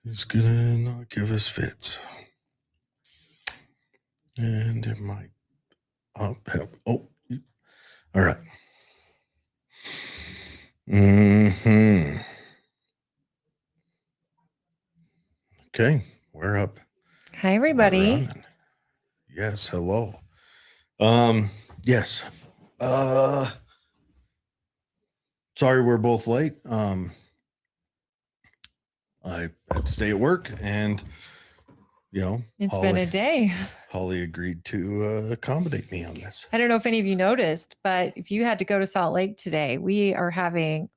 He's gonna not give us fits. And it might. Oh, all right. Okay, we're up. Hi, everybody. Yes, hello. Yes. Sorry we're both late. I had to stay at work, and it's been a day. Holly agreed to accommodate me on this. I don't know if any of you noticed, but if you had to go to Salt Lake today, we had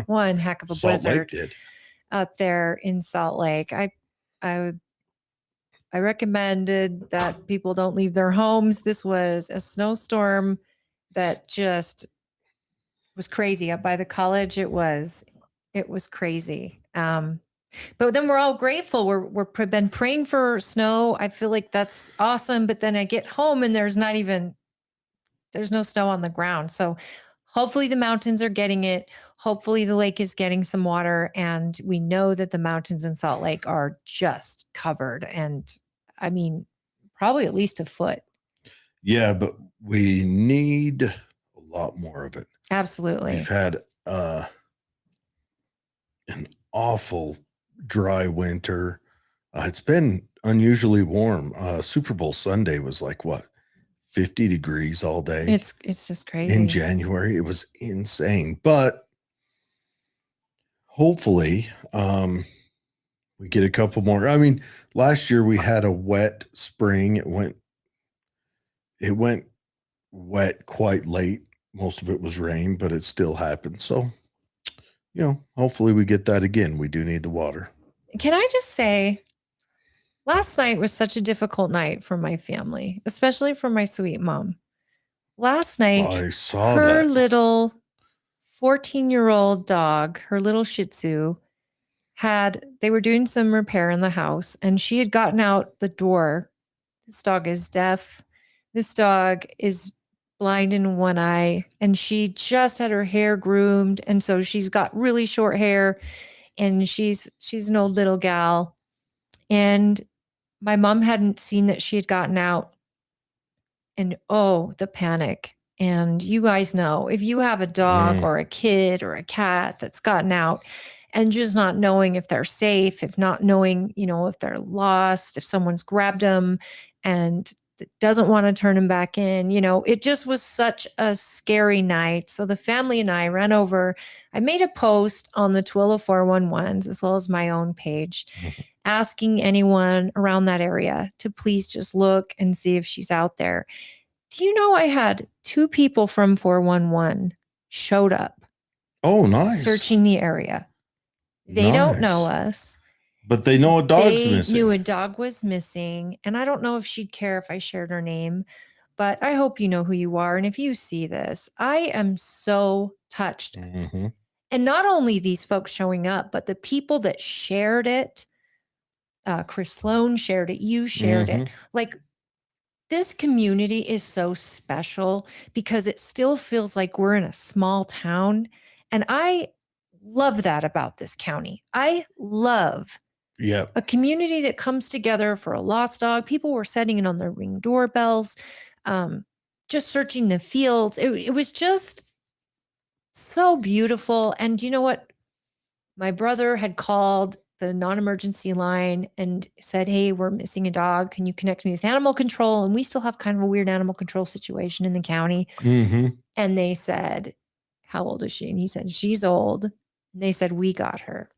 one heck of a blizzard up there in Salt Lake. I recommended that people don't leave their homes. This was a snowstorm that just was crazy up by the college. It was crazy. But then we're all grateful. We're been praying for snow. I feel like that's awesome. But then I get home and there's no snow on the ground. So hopefully the mountains are getting it. Hopefully the lake is getting some water. And we know that the mountains in Salt Lake are just covered. And I mean, probably at least a foot. Yeah, but we need a lot more of it. Absolutely. We've had an awful dry winter. It's been unusually warm. Super Bowl Sunday was like what, 50 degrees all day. It's just crazy. In January, it was insane. But hopefully, we get a couple more. I mean, last year we had a wet spring. It went wet quite late. Most of it was rain, but it still happened. So, hopefully we get that again. We do need the water. Can I just say, last night was such a difficult night for my family, especially for my sweet mom. Last night, I saw her little 14-year-old dog, her little Shih Tzu, they were doing some repair in the house, and she had gotten out the door. This dog is deaf. This dog is blind in one eye, and she just had her hair groomed, and so she's got really short hair, and she's an old little gal. And my mom hadn't seen that she had gotten out. And the panic. And you guys know, if you have a dog or a kid or a cat that's gotten out and just not knowing if they're safe, if not knowing, if they're lost, if someone's grabbed them and doesn't want to turn them back in, it just was such a scary night. So the family and I ran over. I made a post on the Tooele 411s as well as my own page, asking anyone around that area to please just look and see if she's out there. Do you know I had 2 people from 411 showed up? Oh, nice. Searching the area. They don't know us. But they know a dog's missing. They knew a dog was missing. And I don't know if she'd care if I shared her name, but I hope you know who you are. And if you see this, I am so touched. Mm-hmm. And not only these folks showing up, but the people that shared it. Chris Sloan shared it. You shared it. Like, this community is so special because it still feels like we're in a small town. And I love that about this county. I love a community that comes together for a lost dog. People were setting it on their Ring doorbells, just searching the fields. It was just so beautiful. And you know what? My brother had called the non-emergency line and said, "Hey, we're missing a dog. Can you connect me with animal control?" And we still have kind of a weird animal control situation in the county. And they said, "How old is she?" And he said, "She's old." And they said, "We got her."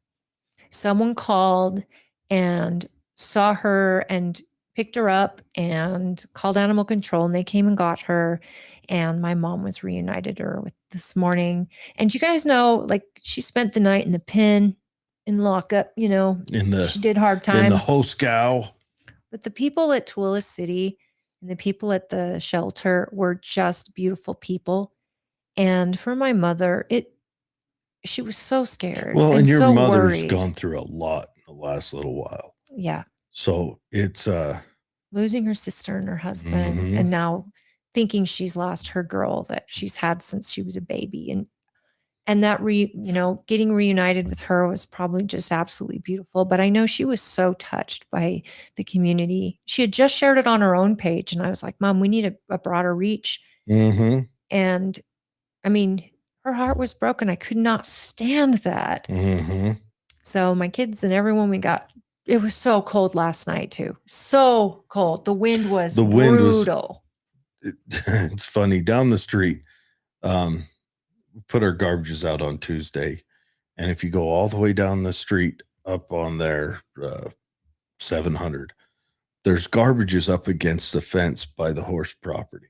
Someone called and saw her and picked her up and called animal control, and they came and got her. And my mom was reunited her with this morning. And you guys know, like, she spent the night in the pen, in lockup, she did hard time. In the Hoscow. But the people at Tooele City and the people at the shelter were just beautiful people. And for my mother, she was so scared. Well, and your so mother's worried. Gone through a lot in the last little while. Yeah. So it's losing her sister and her husband, and now thinking she's lost her girl that she's had since she was a baby. And And that getting reunited with her was probably just absolutely beautiful. But I know she was so touched by the community. She had just shared it on her own page, and I was like, Mom, we need a broader reach. Mm-hmm. And I mean, her heart was broken. I could not stand that. Mm-hmm. So my kids and everyone it was so cold last night too. So cold. The wind was brutal. It's funny. Down the street, we put our garbages out on Tuesday. And if you go all the way down the street up on there, 700, there's garbages up against the fence by the horse property.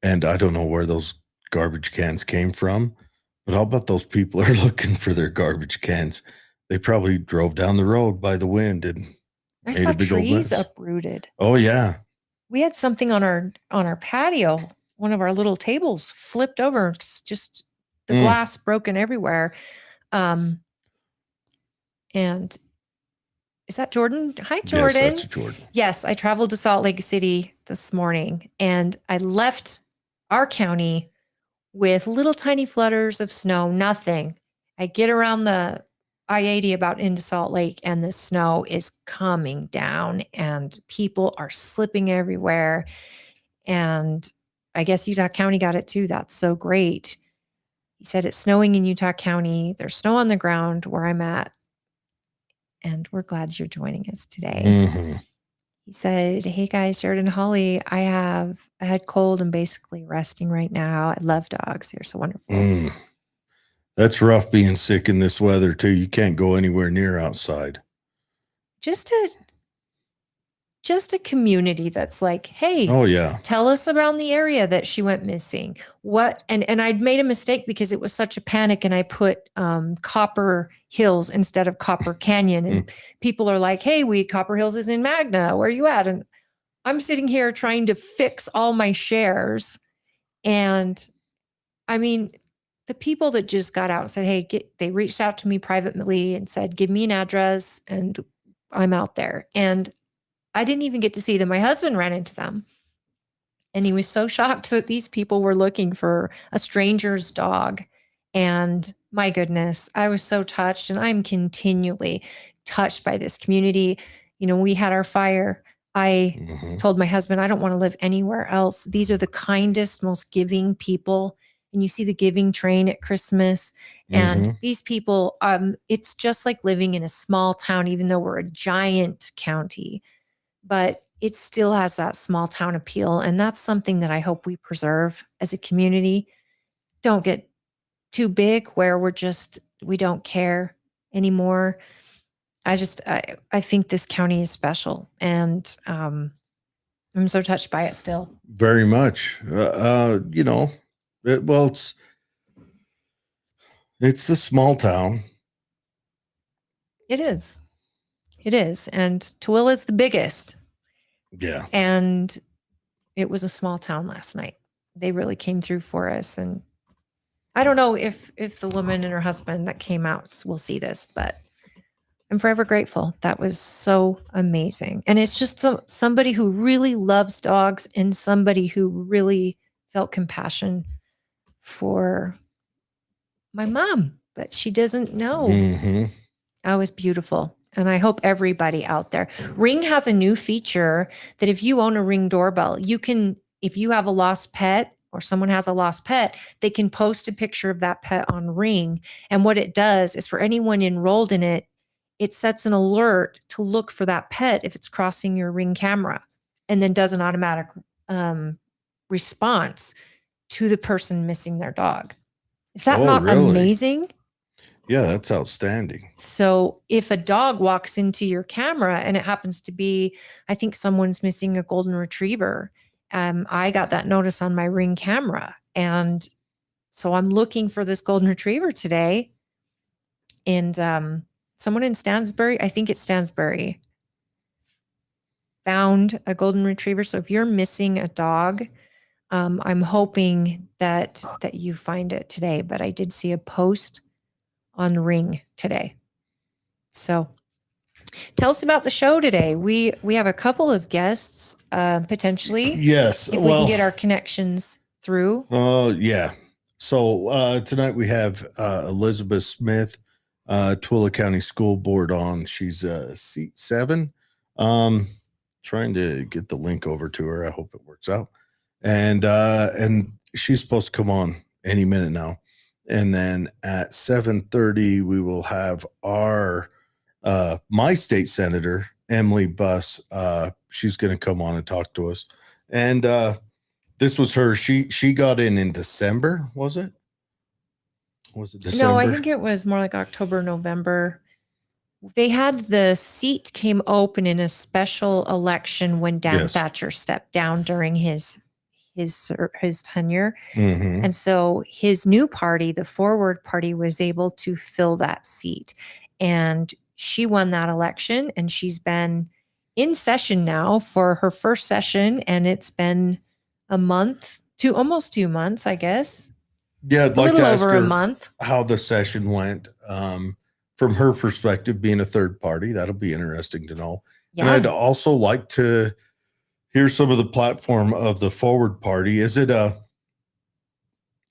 And I don't know where those garbage cans came from, but I'll bet those people are looking for their garbage cans. They probably drove down the road by the wind and I made saw a big old trees mess. uprooted. Oh yeah. We had something on our patio. One of our little tables flipped over. It's just the glass broken everywhere. And is that Jordan? Hi, Jordan. Yes, that's Jordan. Yes, I traveled to Salt Lake City this morning, and I left our county with little tiny flutters of snow, nothing. I get around the I-80 about into Salt Lake, and the snow is coming down, and people are slipping everywhere. And I guess Utah County got it too. That's so great. He said it's snowing in Utah County. There's snow on the ground where I'm at. And we're glad you're joining us today. Mm-hmm. He said, hey guys, Jared and Holly, I have a head cold and basically resting right now. I love dogs. They're so wonderful. That's rough being sick in this weather too. You can't go anywhere near outside. Just a community that's like, hey, oh yeah, tell us around the area that she went missing. What? And I'd made a mistake because it was such a panic, and I put Copper Hills instead of Copper Canyon, and people are like, hey, Copper Hills is in Magna. Where are you at? And I'm sitting here trying to fix all my shares. And I mean, the people that just got out and said, hey, they reached out to me privately and said, give me an address, and I'm out there. And I didn't even get to see them. My husband ran into them, and he was so shocked that these people were looking for a stranger's dog. And my goodness, I was so touched, and I'm continually touched by this community. We had our fire. I told my husband, I don't want to live anywhere else. These are the kindest, most giving people. And you see the giving train at Christmas. And these people, it's just like living in a small town, even though we're a giant county. But it still has that small town appeal. And that's something that I hope we preserve as a community. Don't get too big where we don't care anymore. I think this county is special, and I'm so touched by it still. Very much. It's a small town. It is. And Tooele is the biggest. Yeah. And it was a small town last night. They really came through for us. And I don't know if the woman and her husband that came out will see this, but I'm forever grateful. That was so amazing. And it's just somebody who really loves dogs, and somebody who really felt compassion for my mom, but she doesn't know. That was beautiful. And I hope everybody out there. Ring has a new feature that if you own a Ring doorbell, you can, if you have a lost pet or someone has a lost pet, they can post a picture of that pet on Ring. And what it does is, for anyone enrolled in it, it sets an alert to look for that pet if it's crossing your Ring camera, and then does an automatic response to the person missing their dog. Is that not really amazing? Yeah, that's outstanding. So if a dog walks into your camera and it happens to be, I think someone's missing a golden retriever, I got that notice on my Ring camera. And so I'm looking for this golden retriever today. And someone in Stansbury, I think it's Stansbury, found a golden retriever. So if you're missing a dog, I'm hoping that you find it today. But I did see a post on Ring today. So tell us about the show today. We have a couple of guests, potentially. Yes. If we can get our connections through. Oh, yeah. So tonight we have Elizabeth Smith, Tooele County School Board on. She's seat 7. Trying to get the link over to her. I hope it works out. And she's supposed to come on any minute now. And then at 7:30 we will have our my state senator, Emily Buss. She's going to come on and talk to us. And this was her. She got in December, was it? Was it December? No, I think it was more like October, November. They had the seat came open in a special election when Dan Thatcher stepped down during his tenure. Mm-hmm. And so his new party, the Forward Party, was able to fill that seat. And she won that election, and she's been in session now for her first session, and it's been a month to almost 2 months, I guess. Yeah, I'd like to ask over her a month how the session went from her perspective, being a third party. That'll be interesting to know. Yeah. And I'd also like to hear some of the platform of the Forward Party. Is it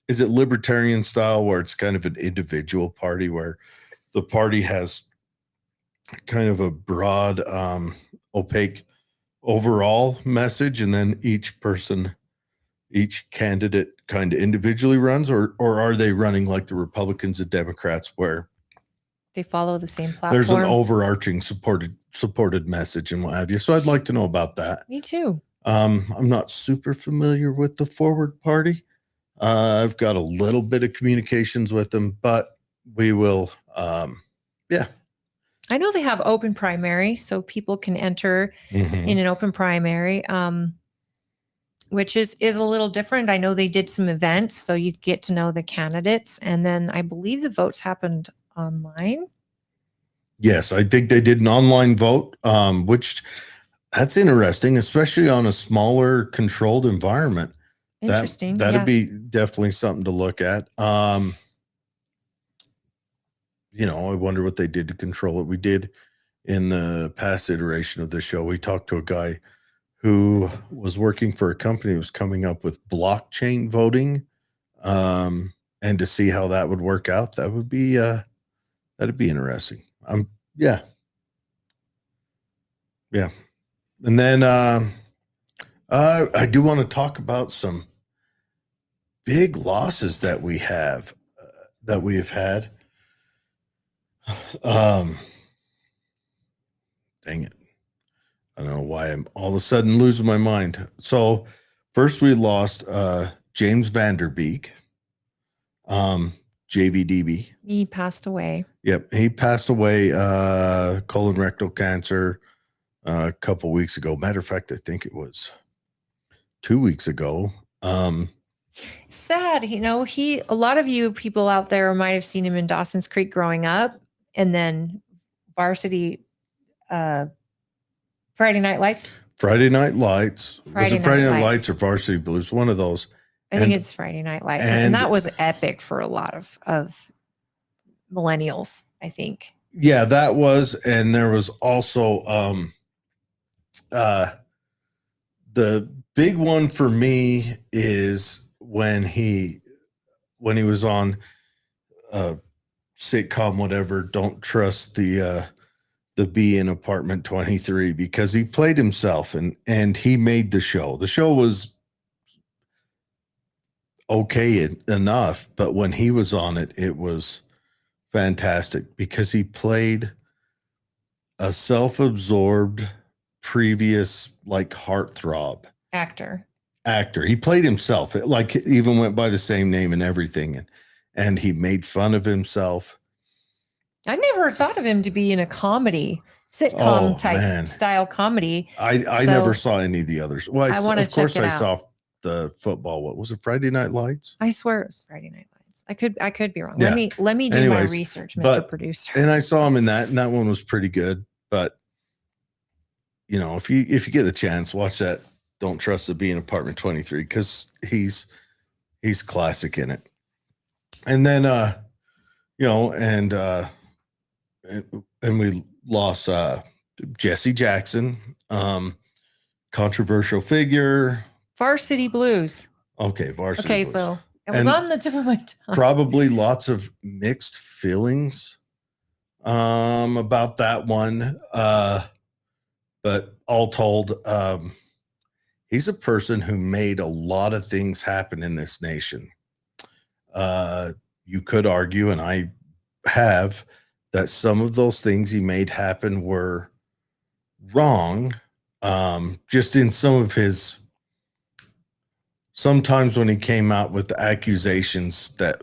libertarian style, where it's kind of an individual party, where the party has kind of a broad, opaque overall message, and then each candidate kind of individually runs, or are they running like the Republicans and Democrats, where they follow the same platform? There's an overarching supported message and what have you. So I'd like to know about that. Me too. I'm not super familiar with the Forward Party. I've got a little bit of communications with them, but we will, yeah. I know they have open primary, so people can enter in an open primary, which is a little different. I know they did some events, so you get to know the candidates. And then I believe the votes happened online. Yes, I think they did an online vote, which that's interesting, especially on a smaller controlled environment. Interesting. That'd be definitely something to look at. I wonder what they did to control it. We did in the past iteration of the show. We talked to a guy who was working for a company that was coming up with blockchain voting, and to see how that would work out. That would be that'd be interesting. Yeah. And then I do want to talk about some big losses that we have had. Dang it. I don't know why I'm all of a sudden losing my mind. So first we lost James Vanderbeek, JVDB. He passed away. Yep. He passed away, colon rectal cancer, a couple weeks ago. Matter of fact, I think it was 2 weeks ago. Sad, a lot of you people out there might have seen him in Dawson's Creek growing up, and then Varsity, Friday Night Lights. Was it Friday Night Lights or Varsity Blues? One of those. I think it's Friday Night Lights, and that was epic for a lot of millennials, I think. Yeah, that was, and there was also the big one for me is when he was on sitcom, whatever, Don't Trust the B in Apartment 23, because he played himself and he made the show. The show was okay enough, but when he was on it, it was fantastic because he played a self-absorbed previous heartthrob actor. He played himself, even went by the same name and everything, and he made fun of himself. I never thought of him to be in a comedy sitcom type style comedy. I never saw any of the others. Well, I saw the football. What was it? Friday Night Lights? I swear it was Friday Night Lights. I could be wrong. Yeah. Let me do my research, Mr. Producer. And I saw him in that, and that one was pretty good. But if you get the chance, watch that. Don't Trust the B in Apartment 23, because he's classic in it. And then and we lost Jesse Jackson, controversial figure. Varsity Blues. Okay, Varsity Blues. So It was And on the tip of my tongue. probably lots of mixed feelings about that one. But all told, he's a person who made a lot of things happen in this nation. You could argue, and I have, that some of those things he made happen were wrong. Just in some of his, sometimes when he came out with accusations that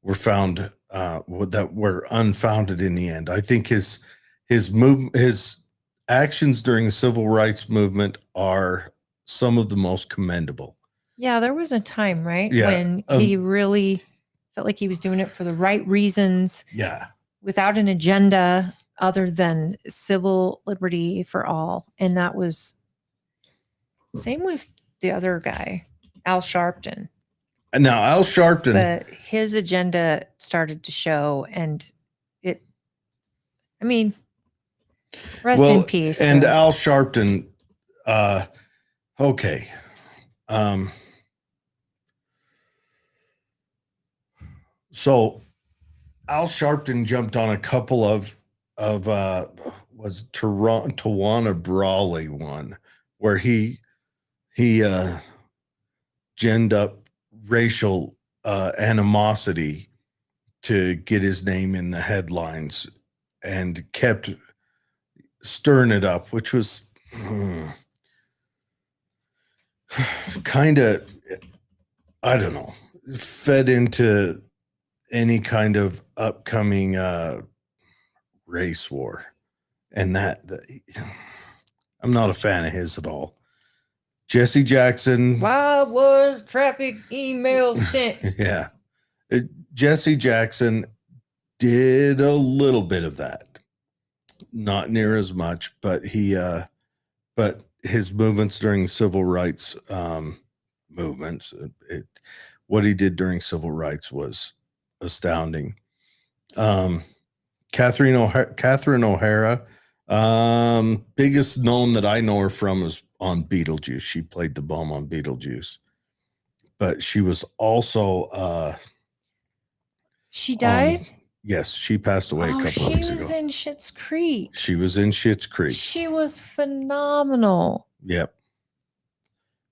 were found that were unfounded in the end. I think his actions during the civil rights movement are some of the most commendable. Yeah, there was a time, right, Yeah, when he really felt like he was doing it for the right reasons. Yeah. Without an agenda other than civil liberty for all. And that was same with the other guy, Al Sharpton. And now Al Sharpton, but his agenda started to show, and rest in peace. And Al Sharpton, okay. So Al Sharpton jumped on a couple of was Tawana Brawley one where he ginned up racial animosity to get his name in the headlines and kept stirring it up, which was kind of, I don't know, fed into any kind of upcoming race war. And that I'm not a fan of his at all. Jesse Jackson. Why was traffic email sent? Yeah. Jesse Jackson did a little bit of that. Not near as much, but but his movements during civil rights movements, what he did during civil rights was astounding. Catherine O'Hara, biggest known that I know her from is on Beetlejuice. She played the bomb on Beetlejuice, but she was also she died. Yes, she passed away a couple of weeks ago. She was in Schitt's Creek. She was in Schitt's Creek. She was phenomenal. Yep.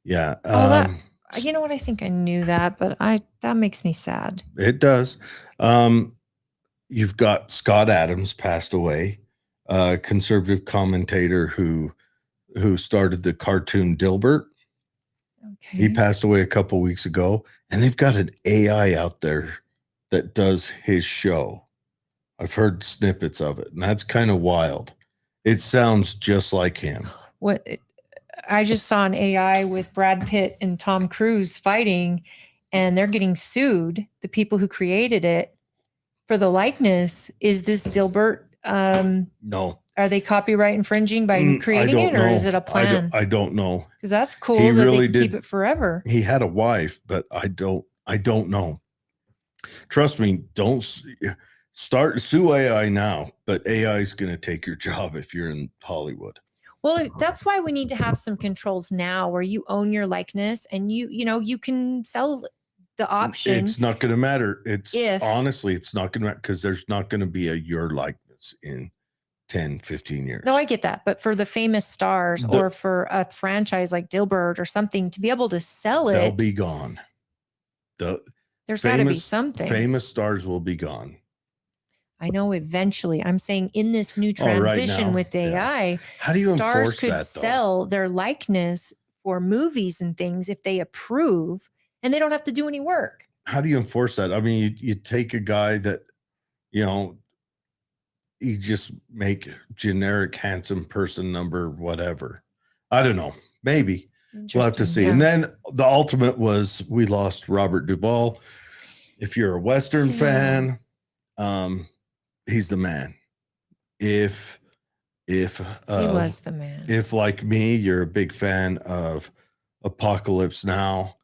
Yeah. You know what? I think I knew that, but that makes me sad. It does. You've got Scott Adams passed away, conservative commentator who started the cartoon Dilbert. Okay. He passed away a couple weeks ago, and they've got an AI out there that does his show. I've heard snippets of it, and that's kind of wild. It sounds just like him. I just saw an AI with Brad Pitt and Tom Cruise fighting, and they're getting sued, the people who created it, for the likeness. Is this Dilbert? No. Are they copyright infringing by creating it, or is it a plan? I don't know. Because that's cool that really they can keep it forever. He had a wife, but I don't know. Trust me, don't sue AI now, but AI is going to take your job if you're in Hollywood. Well, that's why we need to have some controls now where you own your likeness and you can sell the option. It's not going to matter. Honestly, it's not going to matter because there's not going to be your likeness in 10, 15 years. No, I get that. But for the famous stars or for a franchise like Dilbert or something to be able to sell it. They'll be gone. There's got to be something. Famous stars will be gone. I know eventually. I'm saying in this new transition with AI, how do you stars could that, sell their likeness for movies and things if they approve, and they don't have to do any work. How do you enforce that? I mean, you take a guy that, you just make generic handsome person number whatever. I don't know. Maybe we'll have to see. Yeah. And then the ultimate was we lost Robert Duvall. If you're a Western fan, he's the man. If he was the man. If like me, you're a big fan of Apocalypse Now.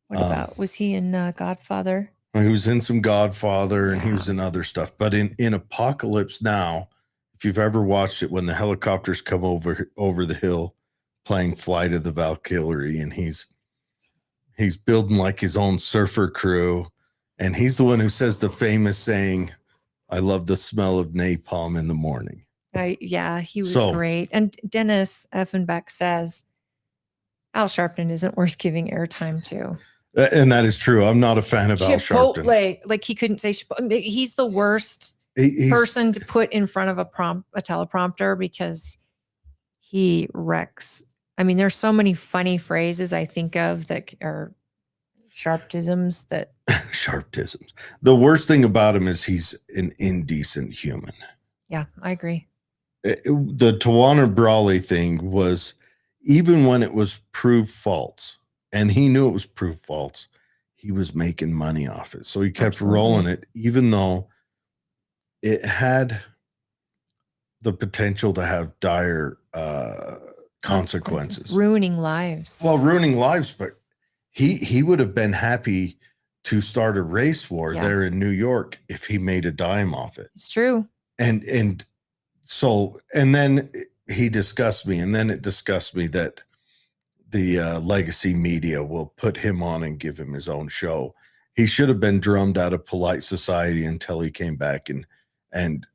What about, was he in Godfather? He was in some Godfather and he was in other stuff. But in Apocalypse Now, if you've ever watched it, when the helicopters come over the hill playing Flight of the Valkyrie, and he's He's building like his own surfer crew. And he's the one who says the famous saying, I love the smell of napalm in the morning. Yeah, he was great. And Dennis Effenbeck says Al Sharpton isn't worth giving airtime to. And that is true. I'm not a fan of Al Sharpton. Like he couldn't say he's the worst person to put in front of a teleprompter because he wrecks. I mean, there's so many funny phrases I think of that are sharptisms that sharptisms. The worst thing about him is he's an indecent human. Yeah, I agree. The Tawana Brawley thing was, even when it was proved false, and he knew it was proved false, he was making money off it. So he kept rolling it, even though it had the potential to have dire consequences. Ruining lives. Well, ruining lives, but he would have been happy to start a race war there in New York if he made a dime off it. It's true. And then he discussed me, and then it discussed me that the legacy media will put him on and give him his own show. He should have been drummed out of polite society until he came back and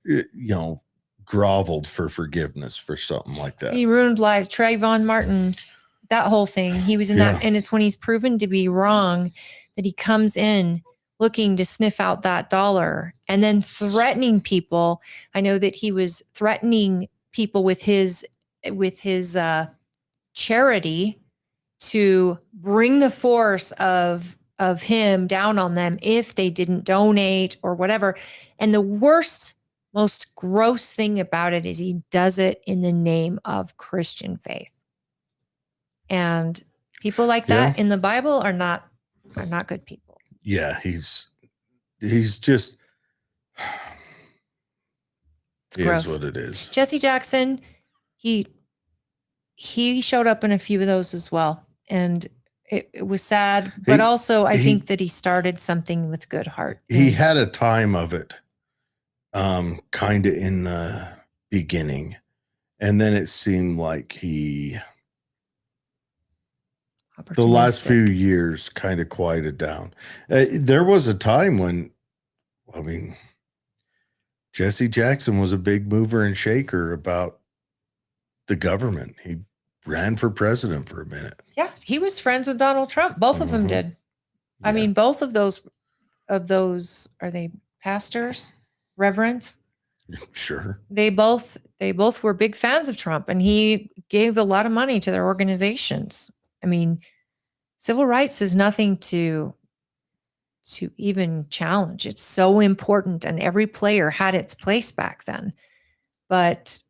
groveled for forgiveness for something like that. He ruined lives. Trayvon Martin, that whole thing. He was in that, and it's when he's proven to be wrong that he comes in looking to sniff out that dollar and then threatening people. I know that he was threatening people with his charity to bring the force of him down on them if they didn't donate or whatever. And the worst, most gross thing about it is he does it in the name of Christian faith. And people like that in the Bible are not good people. Yeah, he's just, it's gross. Is what it is. Jesse Jackson, he showed up in a few of those as well. And it was sad, but also I think that he started something with good heart. He had a time of it, kind of in the beginning. And then it seemed like the last few years kind of quieted down. There was a time when, Jesse Jackson was a big mover and shaker about the government. He ran for president for a minute. Yeah, he was friends with Donald Trump. Both of them did. Yeah. I mean, both of those, are they pastors, reverends? Sure. They both were big fans of Trump, and he gave a lot of money to their organizations. I mean, civil rights is nothing to even challenge. It's so important, and every player had its place back then. But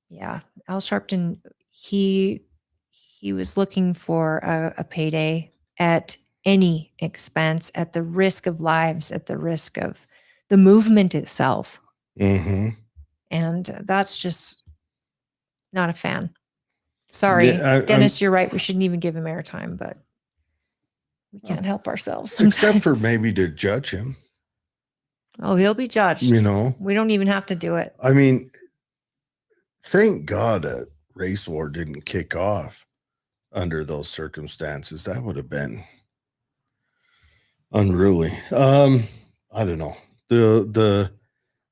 yeah, Al Sharpton, he was looking for a payday at any expense, at the risk of lives, at the risk of the movement itself. Mm-hmm. And that's just not a fan. Sorry, Dennis, you're right. We shouldn't even give him airtime, but we can't help ourselves sometimes. Except for maybe to judge him. Oh, he'll be judged. We don't even have to do it. I mean, thank God a race war didn't kick off under those circumstances. That would have been unruly. I don't know.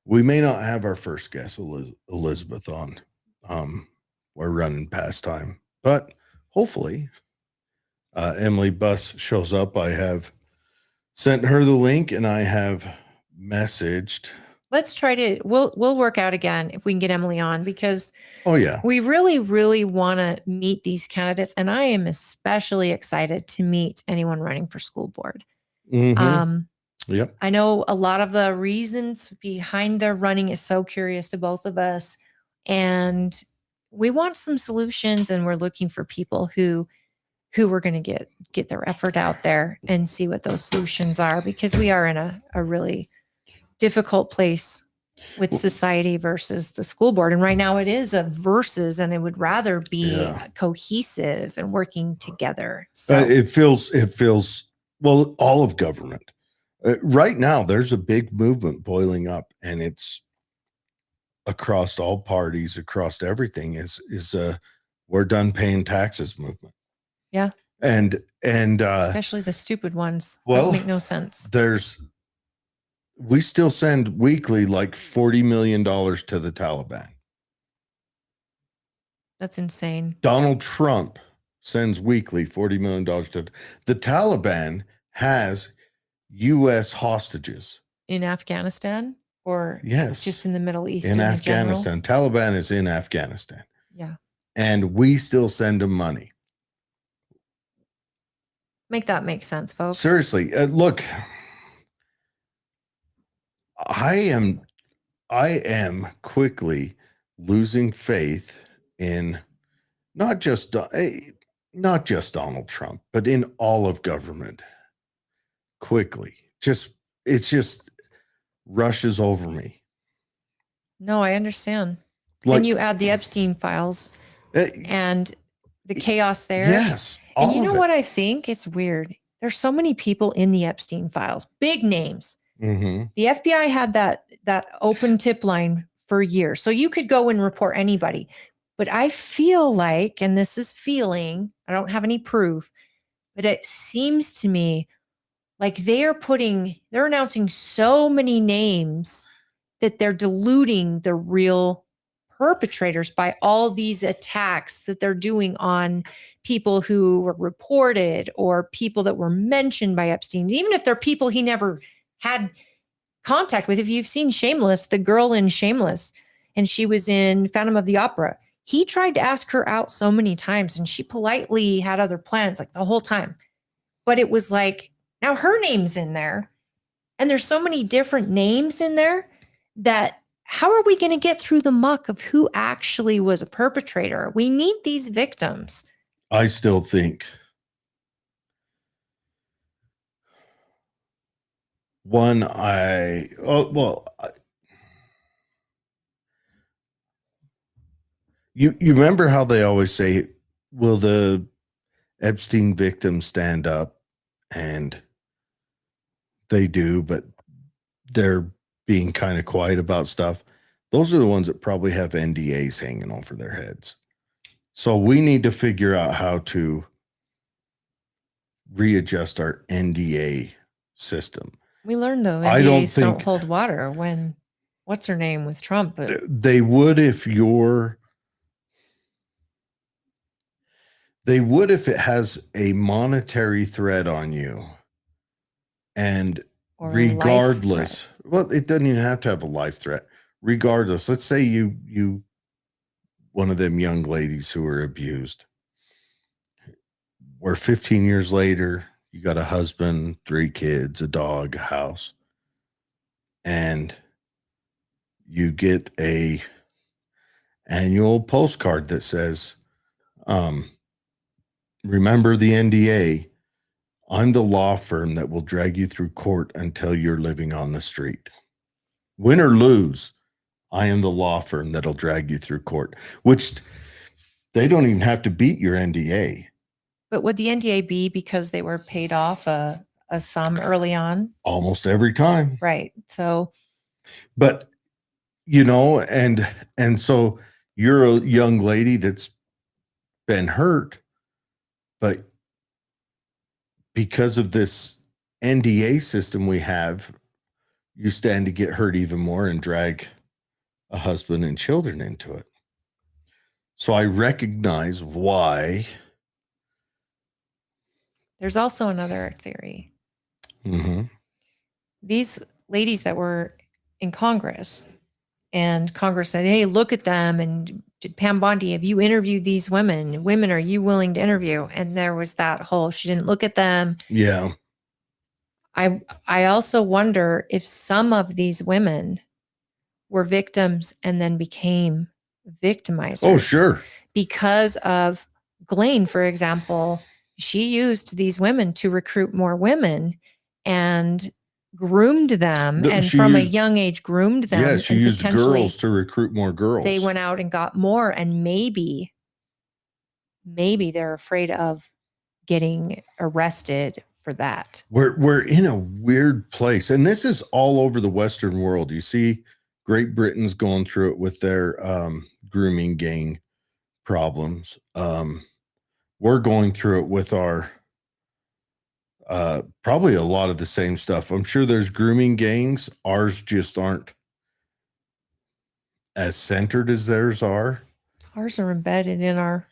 We may not have our first guest, Elizabeth, on. We're running past time, but hopefully Emily Buss shows up. I have sent her the link, and I have messaged. Let's try to, we'll work out again if we can get Emily on, because we really, really want to meet these candidates. And I am especially excited to meet anyone running for school board. Mm-hmm. Yep. I know a lot of the reasons behind their running is so curious to both of us, and we want some solutions, and we're looking for people who we're going to get their effort out there and see what those solutions are, because we are in a really difficult place with society versus the school board. And right now it is a versus, and it would rather be cohesive and working together. So it feels, well, all of government right now, there's a big movement boiling up, and it's across all parties, across everything is we're done paying taxes movement. Yeah. And Especially the stupid ones. well, Don't make no sense. We still send weekly like $40 million to the Taliban. That's insane. Donald Trump sends weekly $40 million to the Taliban. Has U.S. hostages In Afghanistan, or yes, just in the Middle East in general? Afghanistan. Taliban is in Afghanistan. Yeah. And we still send them money. Make that make sense, folks. Seriously, look, I am quickly losing faith in not just Donald Trump, but in all of government. Quickly, it just rushes over me. No, I understand. Like, and you add the Epstein files and the chaos there. Yes, and you know what I think? It's weird. There's so many people in the Epstein files, big names. Mm-hmm. The FBI had that open tip line for years, so you could go and report anybody. But I feel like, and this is feeling, I don't have any proof, but it seems to me like they're announcing so many names that they're diluting the real perpetrators by all these attacks that they're doing on people who were reported or people that were mentioned by Epstein, even if they're people he never had contact with. If you've seen Shameless, the girl in Shameless, and she was in Phantom of the Opera, he tried to ask her out so many times and she politely had other plans like the whole time. But it was like, now her name's in there and there's so many different names in there that how are we going to get through the muck of who actually was a perpetrator? We need these victims. I still think you remember how they always say, will the Epstein victims stand up? And they do, but they're being kind of quiet about stuff. Those are the ones that probably have NDAs hanging over their heads. So we need to figure out how to readjust our NDA system. We learned though, NDAs don't hold water when what's her name with Trump? They would if it has a monetary threat on you. And or regardless, well, it doesn't even have to have a life threat. Regardless, let's say you one of them young ladies who were abused, where 15 years later, you got a husband, 3 kids, a dog, a house, and you get a annual postcard that says, remember the NDA. I'm the law firm that will drag you through court until you're living on the street. Win or lose, I am the law firm that'll drag you through court, which they don't even have to beat your NDA. But would the NDA be because they were paid off a sum early on? Almost every time. Right. So. But, and so you're a young lady that's been hurt, but because of this NDA system we have, you stand to get hurt even more and drag a husband and children into it. So I recognize why. There's also another theory. Mm-hmm. These ladies that were in Congress, and Congress said, hey, look at them. And Pam Bondi, have you interviewed these women? Women, are you willing to interview? And there was that whole, she didn't look at them. Yeah. I also wonder if some of these women were victims and then became victimizers. Oh, sure. Because of Ghislaine, for example, she used these women to recruit more women and groomed them, and from a young age groomed them. Yeah, she used girls to recruit more girls. They went out and got more, and maybe they're afraid of getting arrested for that. We're in a weird place, and this is all over the Western world. You see Great Britain's going through it with their grooming gang problems. we're going through it with our probably a lot of the same stuff. I'm sure there's grooming gangs. Ours just aren't as centered as theirs are. Ours are embedded in our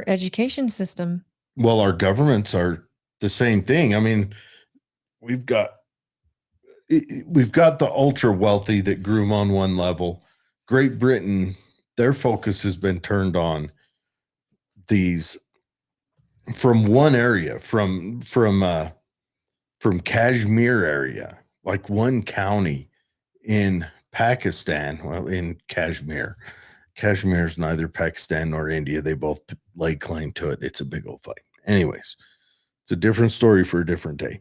education system. Well, our governments are the same thing. I mean, we've got the ultra wealthy that groom on one level. Great Britain, their focus has been turned on these from one area, from Kashmir area, like one county in Pakistan. Well, in Kashmir is neither Pakistan nor India. They both lay claim to it. It's a big old fight. Anyways, it's a different story for a different day.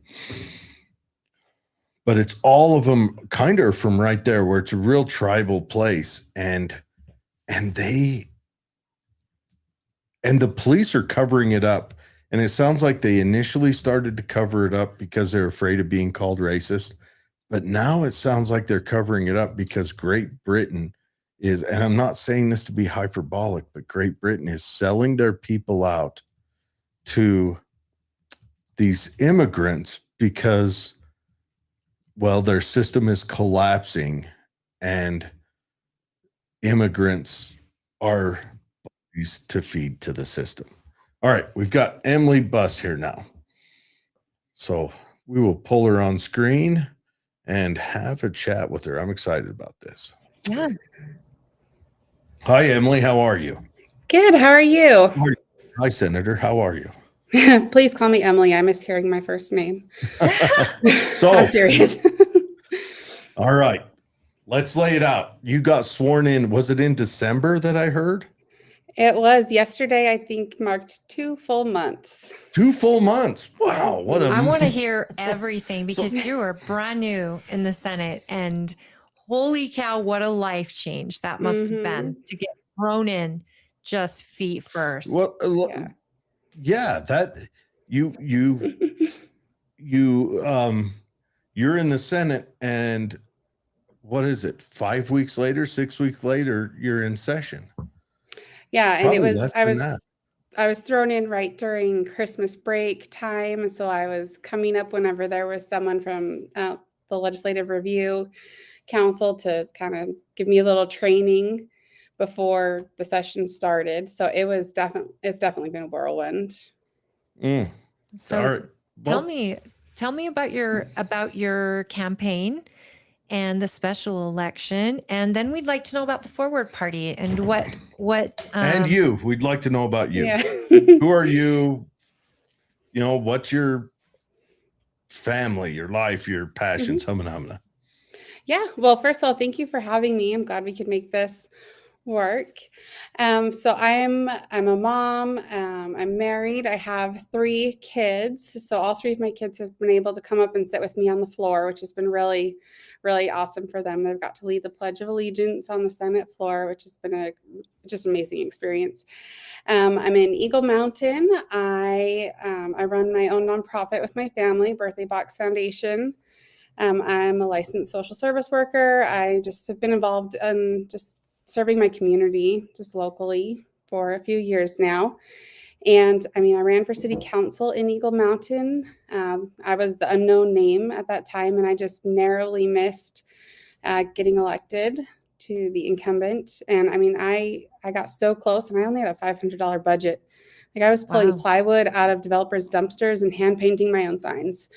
But it's all of them kind of from right there where it's a real tribal place. And the police are covering it up. And it sounds like they initially started to cover it up because they're afraid of being called racist. But now it sounds like they're covering it up because Great Britain is, and I'm not saying this to be hyperbolic, but Great Britain is selling their people out to these immigrants because, well, their system is collapsing and immigrants are to feed to the system. All right, we've got Emily Buss here now. So we will pull her on screen and have a chat with her. I'm excited about this. Yeah. Hi, Emily. How are you? Good. How are you? Hi, Senator. How are you? Please call me Emily. I miss hearing my first name. So I'm serious. All right. Let's lay it out. You got sworn in. Was it in December that I heard? It was yesterday, I think, marked 2 full months. 2 full months. Wow. What a I want to hear everything because you are brand new in the Senate, and holy cow, what a life change that must have been to get thrown in just feet first. Well, yeah, that you're in the Senate, and what is it? 5 weeks later, 6 weeks later, you're in session. Yeah, Probably and I was thrown in right during Christmas break time, so I was coming up whenever there was someone from the Legislative Review Council to kind of give me a little training before the session started. So it's definitely been a whirlwind. So all right. Well, tell me about your campaign and the special election, and then we'd like to know about the Forward Party and what and you. We'd like to know about you. Yeah. Who are you? You know, what's your family, your life, your passions? Humana. Yeah. Well, first of all, thank you for having me. I'm glad we could make this work. So I'm a mom. I'm married. I have 3 kids. So all 3 of my kids have been able to come up and sit with me on the floor, which has been really, really awesome for them. They've got to lead the Pledge of Allegiance on the Senate floor, which has been just amazing experience. I'm in Eagle Mountain. I run my own nonprofit with my family, Birthday Box Foundation. I'm a licensed social service worker. I just have been involved in just serving my community just locally for a few years now. And I mean, I ran for city council in Eagle Mountain. I was the unknown name at that time, and I just narrowly missed getting elected to the incumbent. And I mean, I got so close, and I only had a $500 budget. Like I was pulling plywood out of developers' dumpsters and hand painting my own signs.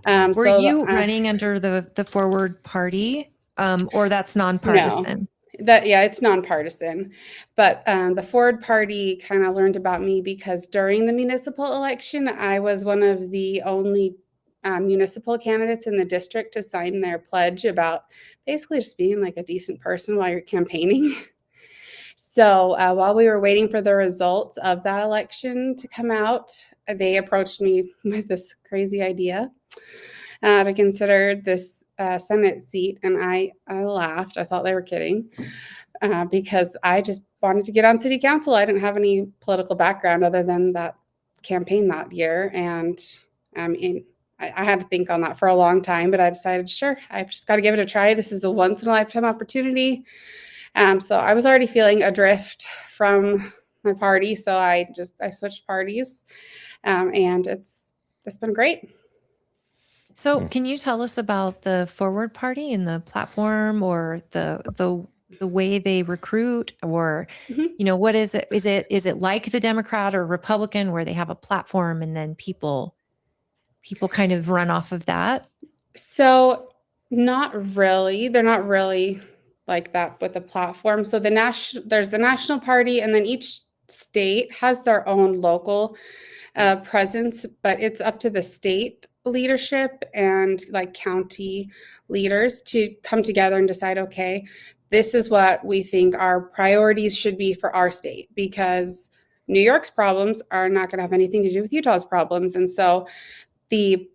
Were you running under the Forward Party, or that's nonpartisan? No, it's nonpartisan. But the Forward Party kind of learned about me because during the municipal election, I was one of the only municipal candidates in the district to sign their pledge about basically just being like a decent person while you're campaigning. So while we were waiting for the results of that election to come out, they approached me with this crazy idea to consider this Senate seat. And I laughed. I thought they were kidding because I just wanted to get on city council. I didn't have any political background other than that campaign that year. And I had to think on that for a long time, but I decided, sure, I've just got to give it a try. This is a once in a lifetime opportunity. So I was already feeling adrift from my party, so I switched parties, and it's been great. So, can you tell us about the Forward Party and the platform, or the way they recruit, or Mhm. what is it? Is it like the Democrat or Republican, where they have a platform and then people kind of run off of that? So, not really. They're not really like that with the platform. So there's the national party, and then each state has their own local presence, but it's up to the state leadership and like county leaders to come together and decide, okay, this is what we think our priorities should be for our state, because New York's problems are not going to have anything to do with Utah's problems. And so the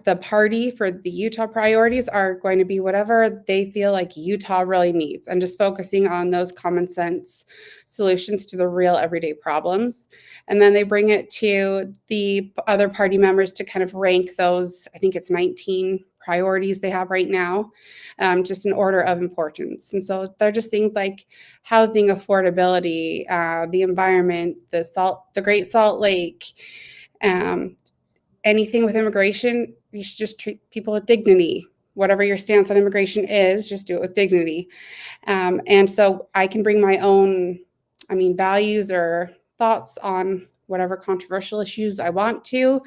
the party for the Utah priorities are going to be whatever they feel like Utah really needs, and just focusing on those common sense solutions to the real everyday problems. And then they bring it to the other party members to kind of rank those, I think it's 19 priorities they have right now, just in order of importance. And so they're just things like housing affordability, the environment, the Great Salt Lake, anything with immigration. You should just treat people with dignity. Whatever your stance on immigration is, just do it with dignity. And so I can bring my own, values or thoughts on whatever controversial issues I want to,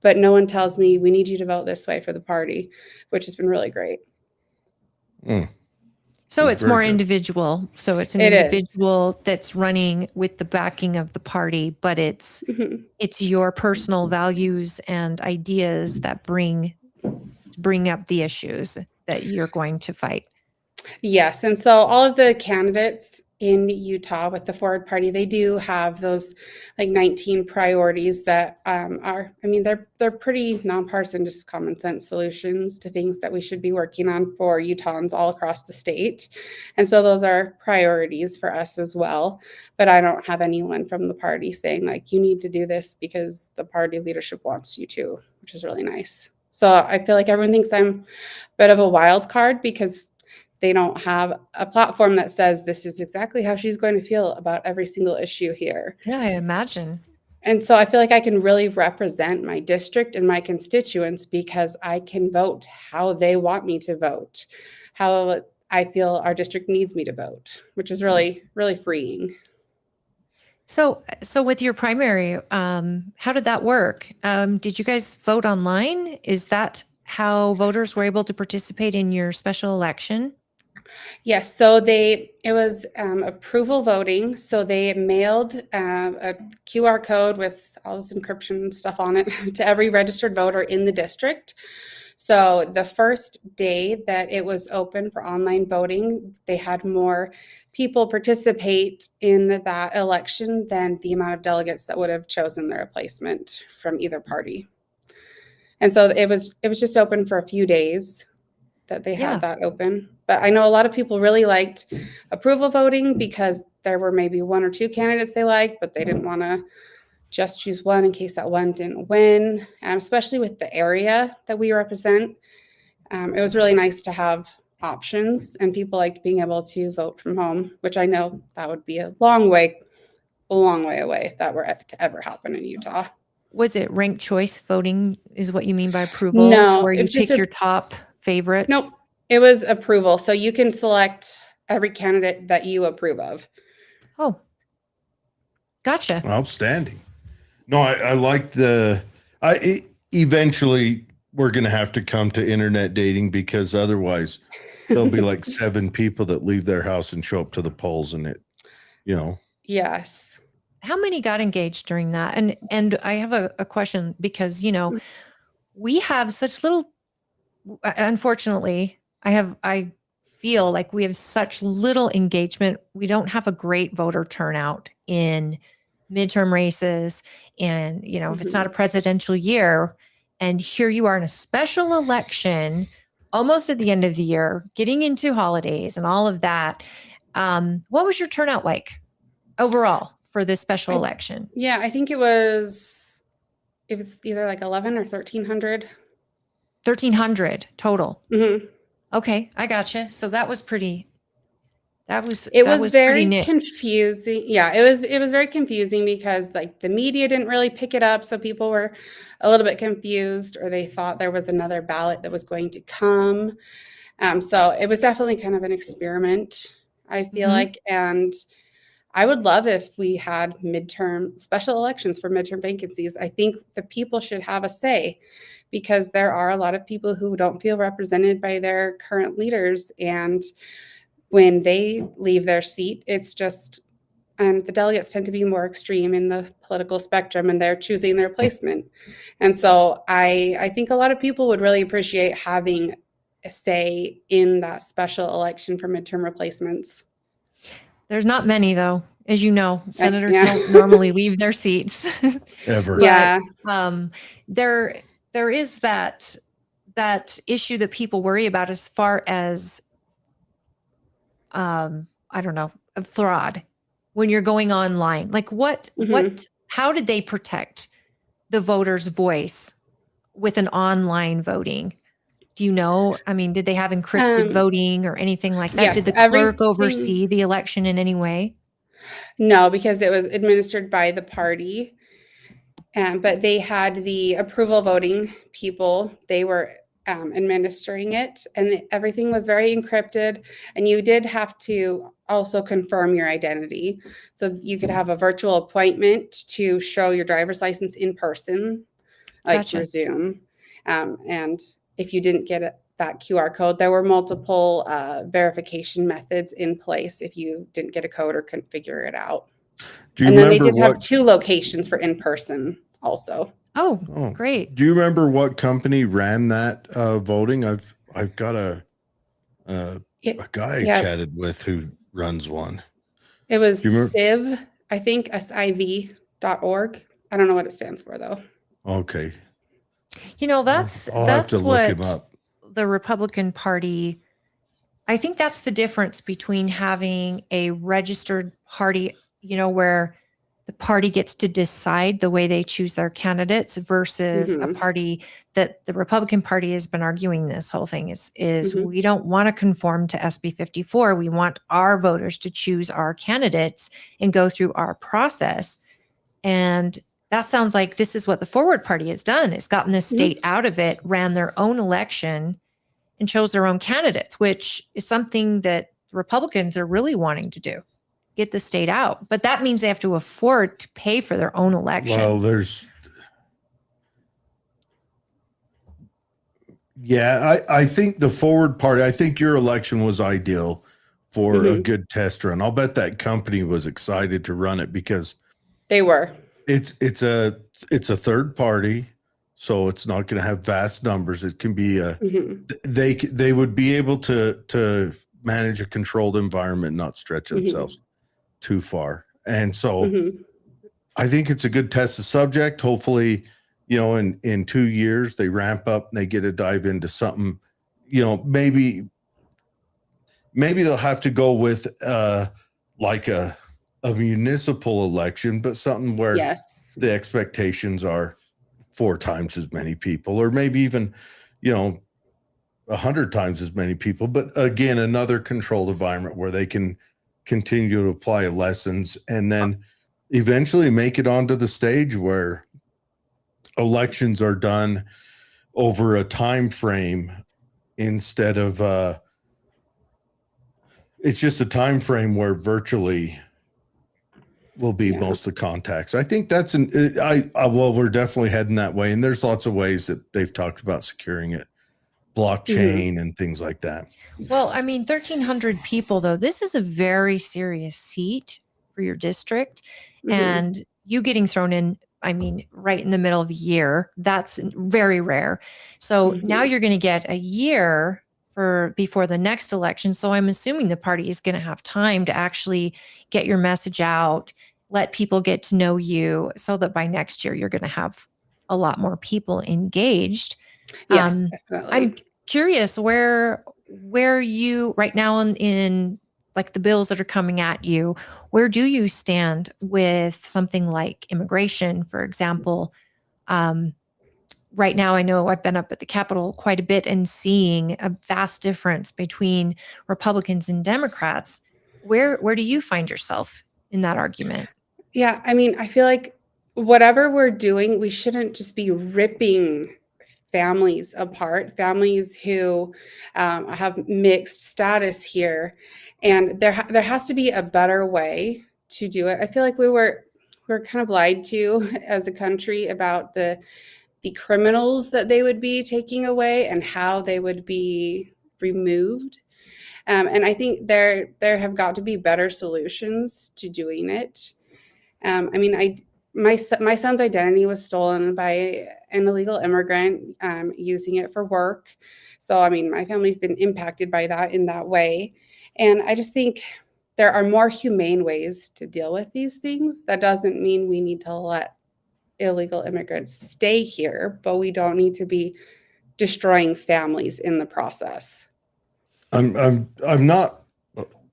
but no one tells me we need you to vote this way for the party, which has been really great. So it's Very more good. individual. So it's an It is. individual that's running with the backing of the party, but it's Mhm. your personal values and ideas that bring up the issues that you're going to fight. Yes. And so all of the candidates in Utah with the Forward Party, they do have those like 19 priorities that they're pretty nonpartisan, just common sense solutions to things that we should be working on for Utahns all across the state. And so those are priorities for us as well. But I don't have anyone from the party saying like, you need to do this because the party leadership wants you to, which is really nice. So I feel like everyone thinks I'm a bit of a wild card because they don't have a platform that says this is exactly how she's going to feel about every single issue here. Yeah, I imagine. And so I feel like I can really represent my district and my constituents because I can vote how they want me to vote, how I feel our district needs me to vote, which is really, really freeing. So with your primary, how did that work? Did you guys vote online? Is that how voters were able to participate in your special election? Yes, so it was approval voting. So they mailed a QR code with all this encryption stuff on it to every registered voter in the district. So the first day that it was open for online voting, they had more people participate in that election than the amount of delegates that would have chosen their replacement from either party. And so it was just open for a few days that they Yeah. had that open. But I know a lot of people really liked approval voting because there were maybe one or two candidates they liked, but they didn't want to just choose one in case that one didn't win, especially with the area that we represent. It was really nice to have options, and people liked being able to vote from home, which I know that would be a long way away if that were to ever happen in Utah. Was it ranked choice voting is what you mean by approval? No, where you it's just pick your top favorites? Nope. It was approval. So you can select every candidate that you approve of. Oh, gotcha. Outstanding. No, I like eventually we're going to have to come to internet dating, because otherwise there'll be like 7 people that leave their house and show up to the polls, and Yes. How many got engaged during that? And I have a question, because we have such little, unfortunately, I feel like we have such little engagement. We don't have a great voter turnout in midterm races. And, if it's not a presidential year, and here you are in a special election, almost at the end of the year, getting into holidays and all of that. What was your turnout like overall for this special election? Yeah, I think it was either like 11 or 1,300. 1,300 total. Mm-hmm. Okay, I gotcha. So that was pretty It that was was pretty very neat. confusing. Yeah, it was very confusing because like the media didn't really pick it up, so people were a little bit confused, or they thought there was another ballot that was going to come. So it was definitely kind of an experiment, I feel Mhm. like, and I would love if we had midterm special elections for midterm vacancies. I think the people should have a say because there are a lot of people who don't feel represented by their current leaders, and when they leave their seat, it's just, and the delegates tend to be more extreme in the political spectrum, and they're choosing their placement. And so I think a lot of people would really appreciate having a say in that special election for midterm replacements. There's not many though, as you know, senators Yeah. don't normally leave their seats. Ever. Yeah. um, there is that issue that people worry about as far as I don't know, fraud when you're going online. Like Mhm. how did they protect the voter's voice with an online voting? Do you know? I mean, did they have encrypted Um, voting or anything like that? Did yes, the clerk everything. oversee the election in any way? No, because it was administered by the party. But they had the approval voting people. They were administering it, and everything was very encrypted. And you did have to also confirm your identity. So you could have a virtual appointment to show your driver's license in person, like through Gotcha. Zoom. And if you didn't get that QR code, there were multiple verification methods in place if you didn't get a code or couldn't figure it out. Do you And then they remember did have what? 2 locations for in person also. Oh, Oh, great. do you remember what company ran that voting? I've got a It, guy I yeah, chatted with who runs one. it was Do you remember? Civ, I think, siv.org. I don't know what it stands for though. Okay, You know, I'll have to that's look him what up. the Republican Party, I think that's the difference between having a registered party, where the party gets to decide the way they choose their candidates versus a Mhm, party that the Republican Party has been arguing this whole thing is mhm. we don't want to conform to SB 54. We want our voters to choose our candidates and go through our process. And that sounds like this is what the Forward Party has done. It's gotten the Mhm. state out of it, ran their own election, and chose their own candidates, which is something that the Republicans are really wanting to do, get the state out. But that means they have to afford to pay for their own election. Well, I think the Forward Party, I think your election was ideal for a Mhm. good test run. I'll bet that company was excited to run it because They were. it's a third party, so it's not going to have vast numbers. It can be Mhm, they would be able to manage a controlled environment, not stretch mhm, themselves too far. And so mhm. I think it's a good test of subject. Hopefully, in 2 years they ramp up and they get to dive into something, maybe they'll have to go with like a municipal election, but something where Yes. the expectations are 4 times as many people, or maybe even, you know, 100 times as many people. But again, another controlled environment where they can continue to apply lessons and then eventually make it onto the stage where elections are done over a time frame instead of it's just a time frame where virtually will be Yeah. most of the contacts. I think that's well, we're definitely heading that way. And there's lots of ways that they've talked about securing it, Mhm, blockchain and things like that. Well, I mean, 1,300 people, though, this is a very serious seat for your district. mhm, And you getting thrown in, I mean, right in the middle of a year, that's very rare. So now mhm. you're going to get a year for before the next election. So I'm assuming the party is going to have time to actually get your message out, let people get to know you so that by next year you're going to have a lot more people engaged. Yes, Um, I'm definitely. curious where you right now in like the bills that are coming at you, where do you stand with something like immigration, for example? Um, right now, I know I've been up at the Capitol quite a bit and seeing a vast difference between Republicans and Democrats Where do you find yourself in that argument? Yeah, I mean, I feel like whatever we're doing, we shouldn't just be ripping families apart, families who have mixed status here, and there has to be a better way to do it. I feel like we were kind of lied to as a country about the criminals that they would be taking away and how they would be removed. And I think there have got to be better solutions to doing it. I mean, my son's identity was stolen by an illegal immigrant using it for work. So, I mean, my family's been impacted by that in that way. And I just think there are more humane ways to deal with these things. That doesn't mean we need to let illegal immigrants stay here, but we don't need to be destroying families in the process. I'm not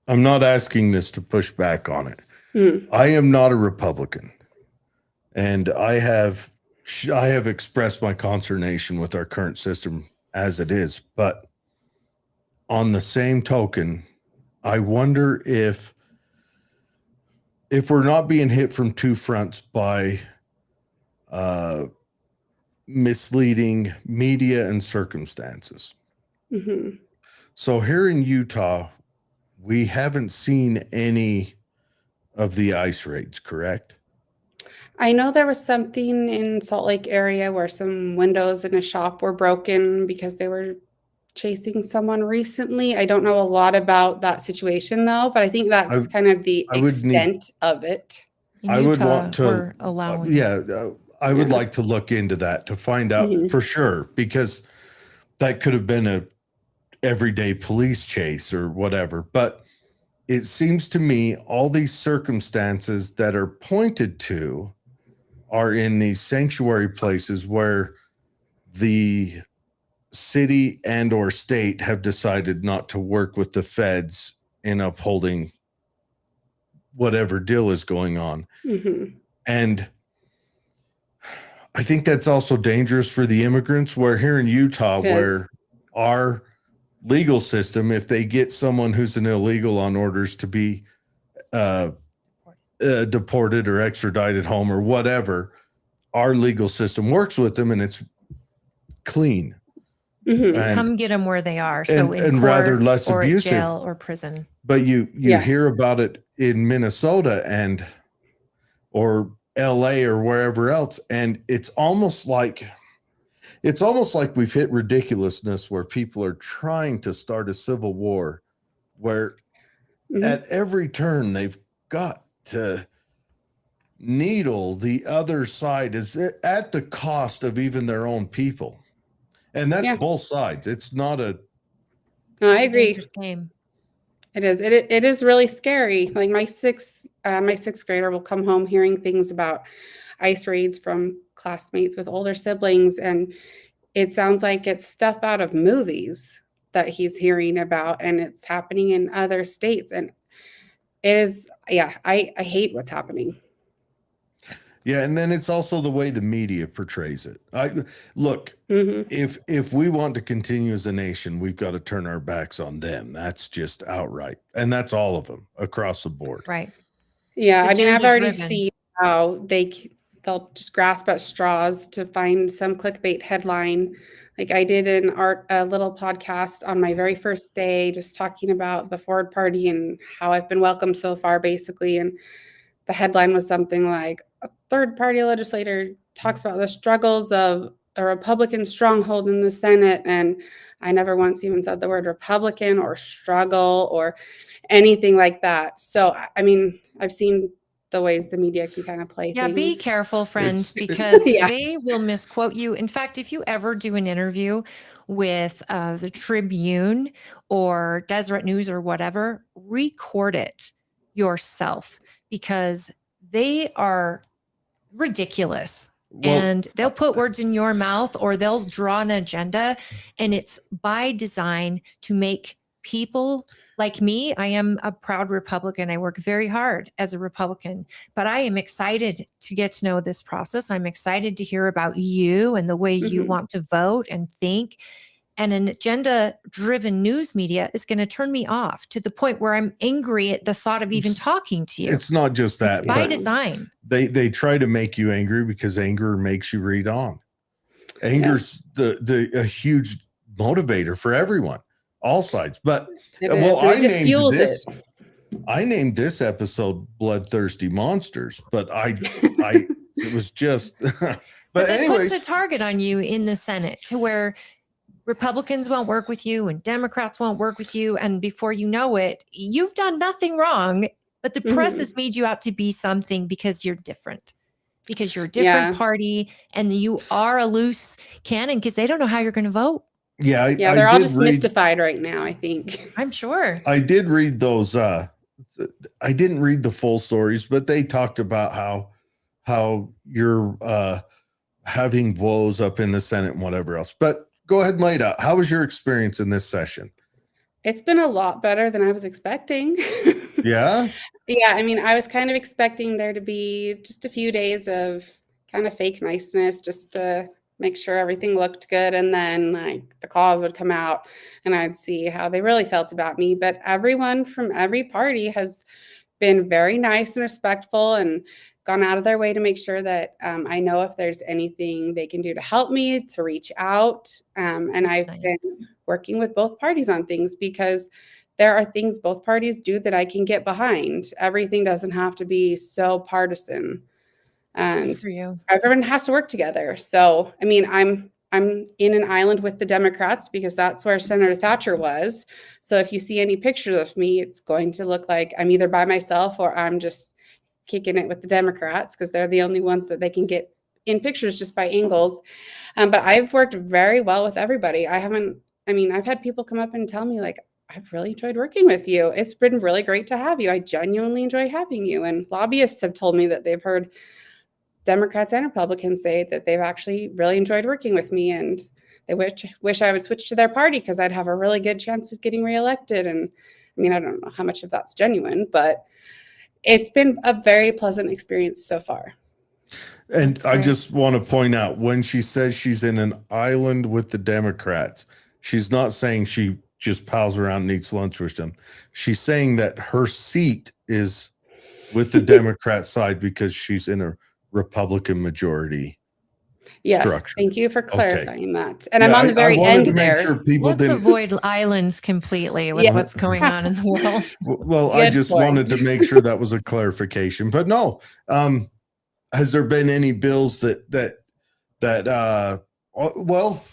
asking this to push back on it. Hmm. I am not a Republican, and I have expressed my consternation with our current system as it is. But on the same token, I wonder if we're not being hit from two fronts by misleading media and circumstances. Mm-hmm. So here in Utah, we haven't seen any of the ICE raids, correct? I know there was something in Salt Lake area where some windows in a shop were broken because they were chasing someone recently. I don't know a lot about that situation though, but I think that's kind of the I would need- extent of it. In I Utah, would want to, we're allowing. I would Yeah. like to look into that to find out Mhm. for sure, because that could have been a everyday police chase or whatever. But it seems to me all these circumstances that are pointed to are in these sanctuary places where the city and or state have decided not to work with the feds in upholding whatever deal is going on. Mhm. And I think that's also dangerous for the immigrants, where here in Utah, It is. where our legal system, if they get someone who's an illegal on orders to be deported or extradited home or whatever, our legal system works with them and it's clean. Mhm. And- Come get them where they are. So in and court rather less or at abusive. jail or prison. But you Yes. hear about it in Minnesota or LA or wherever else, and it's almost like we've hit ridiculousness where people are trying to start a civil war where Mhm. at every turn they've got to needle the other side is at the cost of even their own people. And that's Yeah. both sides. It's not a No, I It's a agree. dangerous game. It is. It is really scary. Like my sixth grader will come home hearing things about ICE raids from classmates with older siblings, and it sounds like it's stuff out of movies that he's hearing about, and it's happening in other states. And it is, yeah, I hate what's happening. yeah, and then it's also the way the media portrays it. Look, Mhm. if we want to continue as a nation, we've got to turn our backs on them. That's just outright. And that's all of them across the board. Right. Yeah, It's I mean, I've already agenda-driven. seen how they'll just grasp at straws to find some clickbait headline. Like I did a little podcast on my very first day, just talking about the Ford Party and how I've been welcomed so far, basically. And the headline was something like, a third-party legislator talks about the struggles of a Republican stronghold in the Senate. And I never once even said the word Republican or struggle or anything like that. So, I mean, I've seen the ways the media can kind of play Yeah, things. be careful, friends, It's- because Yeah. they will misquote you. In fact, if you ever do an interview with the Tribune or Deseret News or whatever, record it yourself because they are ridiculous. Well, And they'll put words in your mouth or they'll draw an agenda. And it's by design to make people like me. I am a proud Republican. I work very hard as a Republican, but I am excited to get to know this process. I'm excited to hear about you and the way you Mhm. want to vote and think. and an agenda driven news media is going to turn me off to the point where I'm angry at the thought of even talking to you. It's not just that, It's by but design. they try to make you angry because anger makes you read on. Anger's a huge motivator for everyone, all sides. But it just fuels it. I named this episode "Bloodthirsty Monsters," but it was just. But that anyways, puts a target on you in the Senate to where Republicans won't work with you and Democrats won't work with you. And before you know it, you've done nothing wrong, but the press has made you out to be something because you're different, because you're a different party and you are a loose cannon because they don't know how you're going to vote. Yeah. They're all just mystified right now, I think. I'm sure. I did read those. I didn't read the full stories, but they talked about how you're having woes up in the Senate and whatever else. But go ahead and lay it out. How was your experience in this session? It's been a lot better than I was expecting. Yeah? Yeah, I mean, I was kind of expecting there to be just a few days of kind of fake niceness just to make sure everything looked good. And then like the calls would come out and I'd see how they really felt about me. But everyone from every party has been very nice and respectful and gone out of their way to make sure that I know if there's anything they can do to help me, to reach out. And I've been working with both parties on things because there are things both parties do that I can get behind. Everything doesn't have to be so partisan. And for you. Everyone has to work together. So, I mean, I'm in an island with the Democrats because that's where Senator Thatcher was. So if you see any pictures of me, it's going to look like I'm either by myself or I'm just kicking it with the Democrats because they're the only ones that they can get in pictures just by angles. But I've worked very well with everybody. I've had people come up and tell me like, I've really enjoyed working with you. It's been really great to have you. I genuinely enjoy having you. And lobbyists have told me that they've heard Democrats and Republicans say that they've actually really enjoyed working with me and they wish I would switch to their party because I'd have a really good chance of getting reelected. And I mean, I don't know how much of that's genuine, but it's been a very pleasant experience so far. And I just want to point out when she says she's in an island with the Democrats, she's not saying she just pals around and eats lunch with them. She's saying that her seat is with the Democrat side because she's in a Republican majority. Yes, structure. Thank you for clarifying that. And I'm on the very I wanted end to make there. sure people Let's avoid islands completely with what's going on in the world. Well, I just wanted to make sure that was a clarification. But no, has there been any bills that well,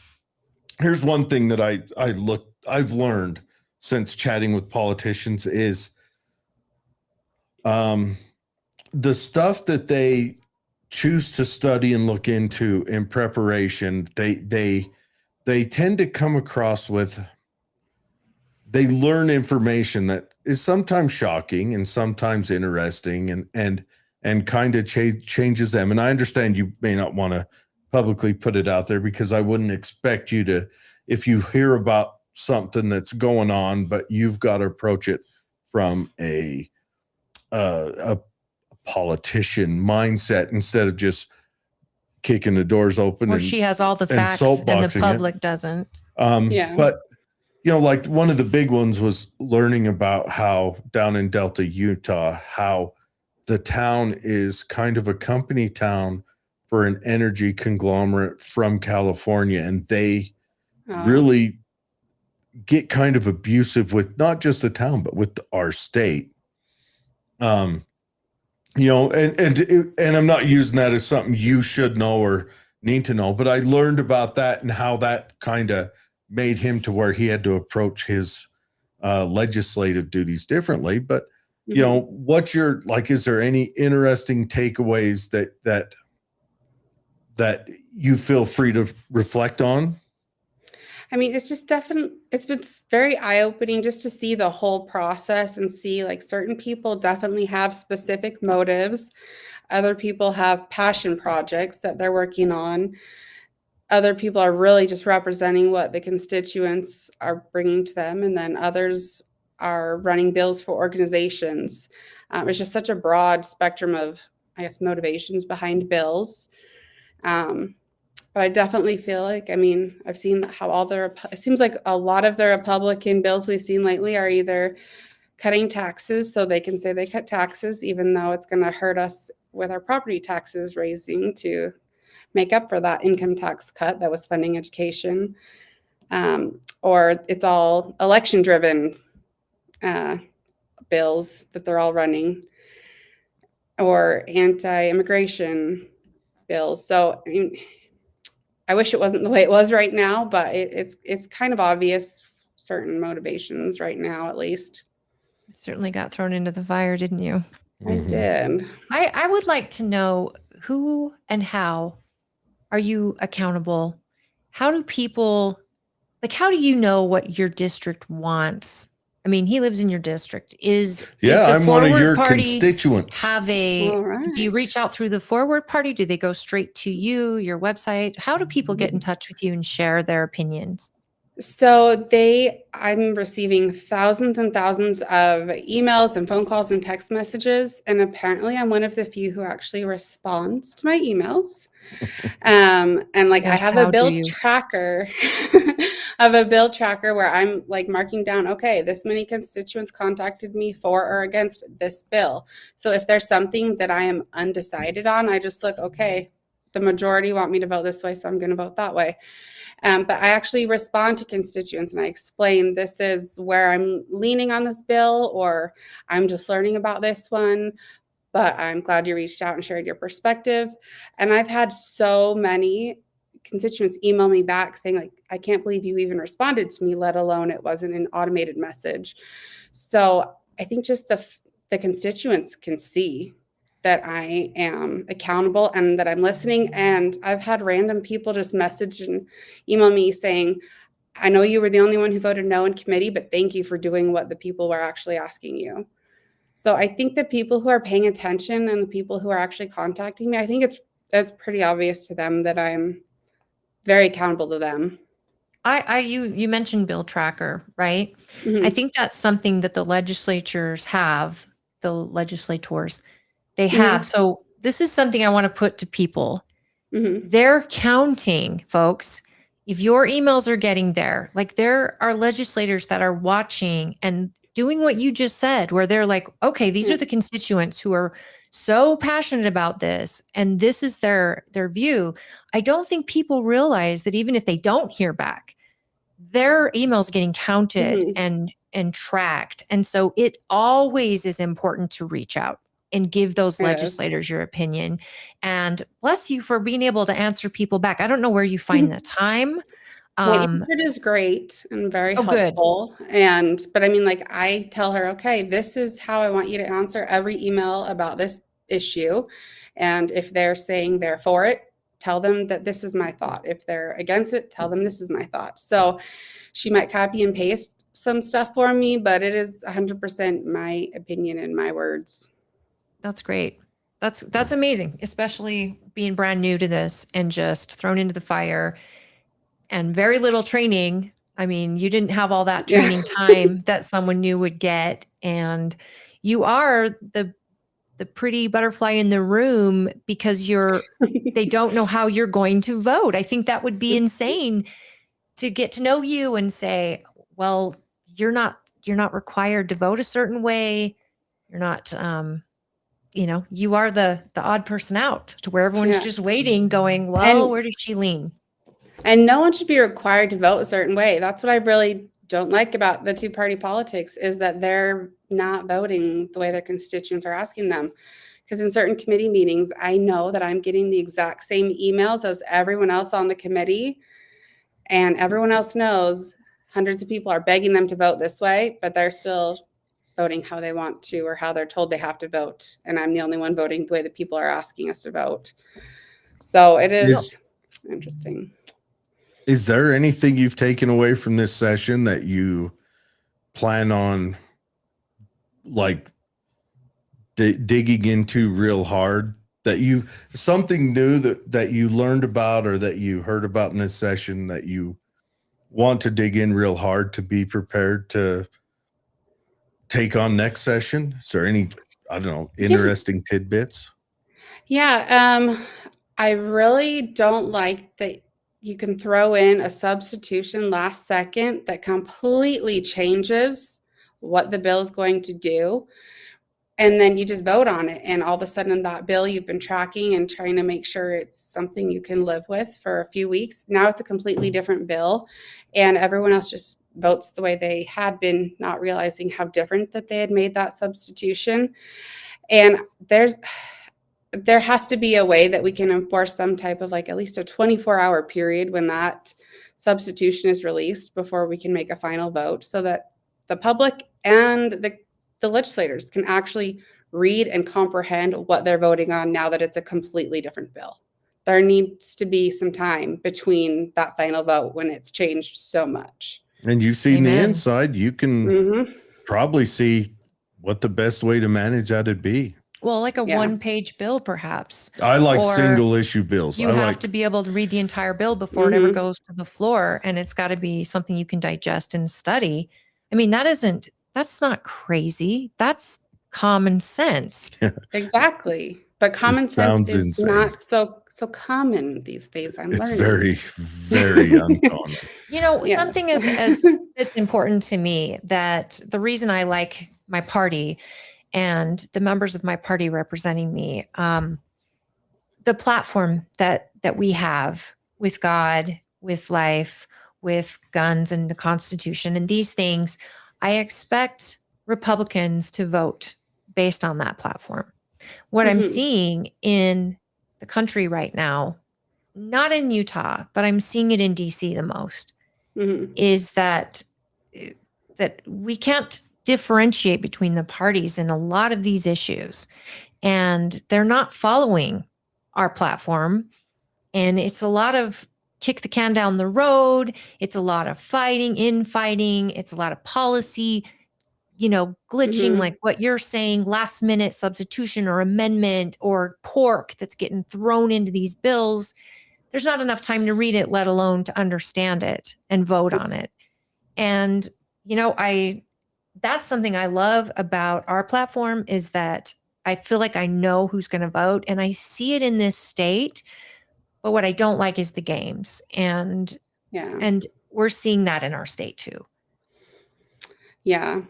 here's one thing that I've learned since chatting with politicians is the stuff that they choose to study and look into in preparation, they tend to come across with, they learn information that is sometimes shocking and sometimes interesting and kind of changes them. And I understand you may not want to publicly put it out there because I wouldn't expect you to, if you hear about something that's going on, but you've got to approach it from a politician mindset instead of just kicking the doors open. Or she has all the facts and the public doesn't. But like one of the big ones was learning about how down in Delta, Utah, how the town is kind of a company town for an energy conglomerate from California. And they really get kind of abusive with not just the town, but with our state. And I'm not using that as something you should know or need to know, but I learned about that and how that kind of made him to where he had to approach his legislative duties differently. But, what's your, like, is there any interesting takeaways that you feel free to reflect on? I mean, it's just it's been very eye-opening just to see the whole process and see like certain people definitely have specific motives. Other people have passion projects that they're working on. Other people are really just representing what the constituents are bringing to them. And then others are running bills for organizations. It's just such a broad spectrum of, I guess, motivations behind bills. But I definitely feel like, I mean, I've seen how it seems like a lot of the Republican bills we've seen lately are either cutting taxes so they can say they cut taxes, even though it's going to hurt us with our property taxes raising to make up for that income tax cut that was funding education. Or it's all election driven bills that they're all running, or anti-immigration bills. So I mean, I wish it wasn't the way it was right now, but it's kind of obvious certain motivations right now, at least. Certainly got thrown into the fire, didn't you? I did. I would like to know who and how are you accountable? How do people, like, how do you know what your district wants? I mean, he lives in your district. Is the I'm one of Forward your Party constituents. All do you reach out through the Forward Party? Do they go straight to you, your website? How do people get in touch with you and share their opinions? So I'm receiving thousands and thousands of emails and phone calls and text messages, and apparently I'm one of the few who actually responds to my emails. And like I Gosh, have how a do bill you? tracker. I have a bill tracker where I'm like marking down, okay, this many constituents contacted me for or against this bill. So if there's something that I am undecided on, I just look, okay, the majority want me to vote this way, so I'm going to vote that way. But I actually respond to constituents and I explain this is where I'm leaning on this bill, or I'm just learning about this one, but I'm glad you reached out and shared your perspective. And I've had so many constituents email me back saying, like, I can't believe you even responded to me, let alone it wasn't an automated message. So I think just the constituents can see that I am accountable and that I'm listening. And I've had random people just message and email me saying, I know you were the only one who voted no in committee, but thank you for doing what the people were actually asking you. So I think the people who are paying attention and the people who are actually contacting me, I think it's pretty obvious to them that I'm very accountable to them. You mentioned bill tracker, right? Mhm. I think that's something that the legislators have, the legislators, they have. Mhm. So this is something I want to put to people. Mhm. They're counting, folks. If your emails are getting there, like there are legislators that are watching and doing what you just said, where they're like, okay, these Yeah. are the constituents who are so passionate about this, and this is their view. I don't think people realize that even if they don't hear back, their emails getting counted Mhm. and tracked. And so it always is important to reach out and give those It is. legislators your opinion. And bless you for being able to answer people back. I don't know where you find the time. My Um, intern is great and very oh, good. helpful. But I mean, like, I tell her, okay, this is how I want you to answer every email about this issue. And if they're saying they're for it, tell them that this is my thought. If they're against it, tell them this is my thought. So she might copy and paste some stuff for me, but it is 100% my opinion and my words. That's great. That's amazing, especially being brand new to this and just thrown into the fire and very little training. I mean, you didn't have all that Yeah. training time that someone new would get. And you are the pretty butterfly in the room because they don't know how you're going to vote. I think that would be insane to get to know you and say, well, you're not required to vote a certain way. You're not you are the odd person out to where everyone's Yeah. just waiting, going, well, And where does she lean? And no one should be required to vote a certain way. That's what I really don't like about the two-party politics, is that they're not voting the way their constituents are asking them. Because in certain committee meetings, I know that I'm getting the exact same emails as everyone else on the committee, and everyone else knows hundreds of people are begging them to vote this way, but they're still voting how they want to or how they're told they have to vote. And I'm the only one voting the way that people are asking us to vote. So it is interesting. Is there anything you've taken away from this session that you plan on like digging into real hard, that you something new that you learned about or that you heard about in this session that you want to dig in real hard to be prepared to take on next session? Is there any, I don't know, interesting tidbits? Yeah, I really don't like that you can throw in a substitution last second that completely changes what the bill is going to do. And then you just vote on it. And all of a sudden, that bill you've been tracking and trying to make sure it's something you can live with for a few weeks. Now it's a completely different bill. And everyone else just votes the way they had been, not realizing how different that they had made that substitution. And there has to be a way that we can enforce some type of, like, at least a 24-hour period when that substitution is released before we can make a final vote, so that the public and the legislators can actually read and comprehend what they're voting on now that it's a completely different bill. There needs to be some time between that final vote when it's changed so much. And you've seen the Amen. inside. You can probably see what the best way to manage that'd be. Well, like a Yeah. one-page bill, perhaps. I like Or single issue bills. You I have like to be able to read the entire bill before it ever goes to the floor, and it's got to be something you can digest and study. I mean, that's not crazy. That's common sense. Exactly. But common sense sounds is insane. not so common these days. It's learning. very, very uncommon. You know, Yeah. something as it's important to me, that the reason I like my party and the members of my party representing me, the platform that we have with God, with life, with guns and the Constitution and these things, I expect Republicans to vote based on that platform. What I'm seeing in the country right now, not in Utah, but I'm seeing it in DC the most, is that we can't differentiate between the parties in a lot of these issues, and they're not following our platform. And it's a lot of kick the can down the road. It's a lot of infighting. It's a lot of policy, glitching, like what you're saying, last minute substitution or amendment or pork that's getting thrown into these bills. There's not enough time to read it, let alone to understand it and vote on it. And, that's something I love about our platform, is that I feel like I know who's going to vote, and I see it in this state. But what I don't like is the games. And we're seeing that in our state too. Yeah.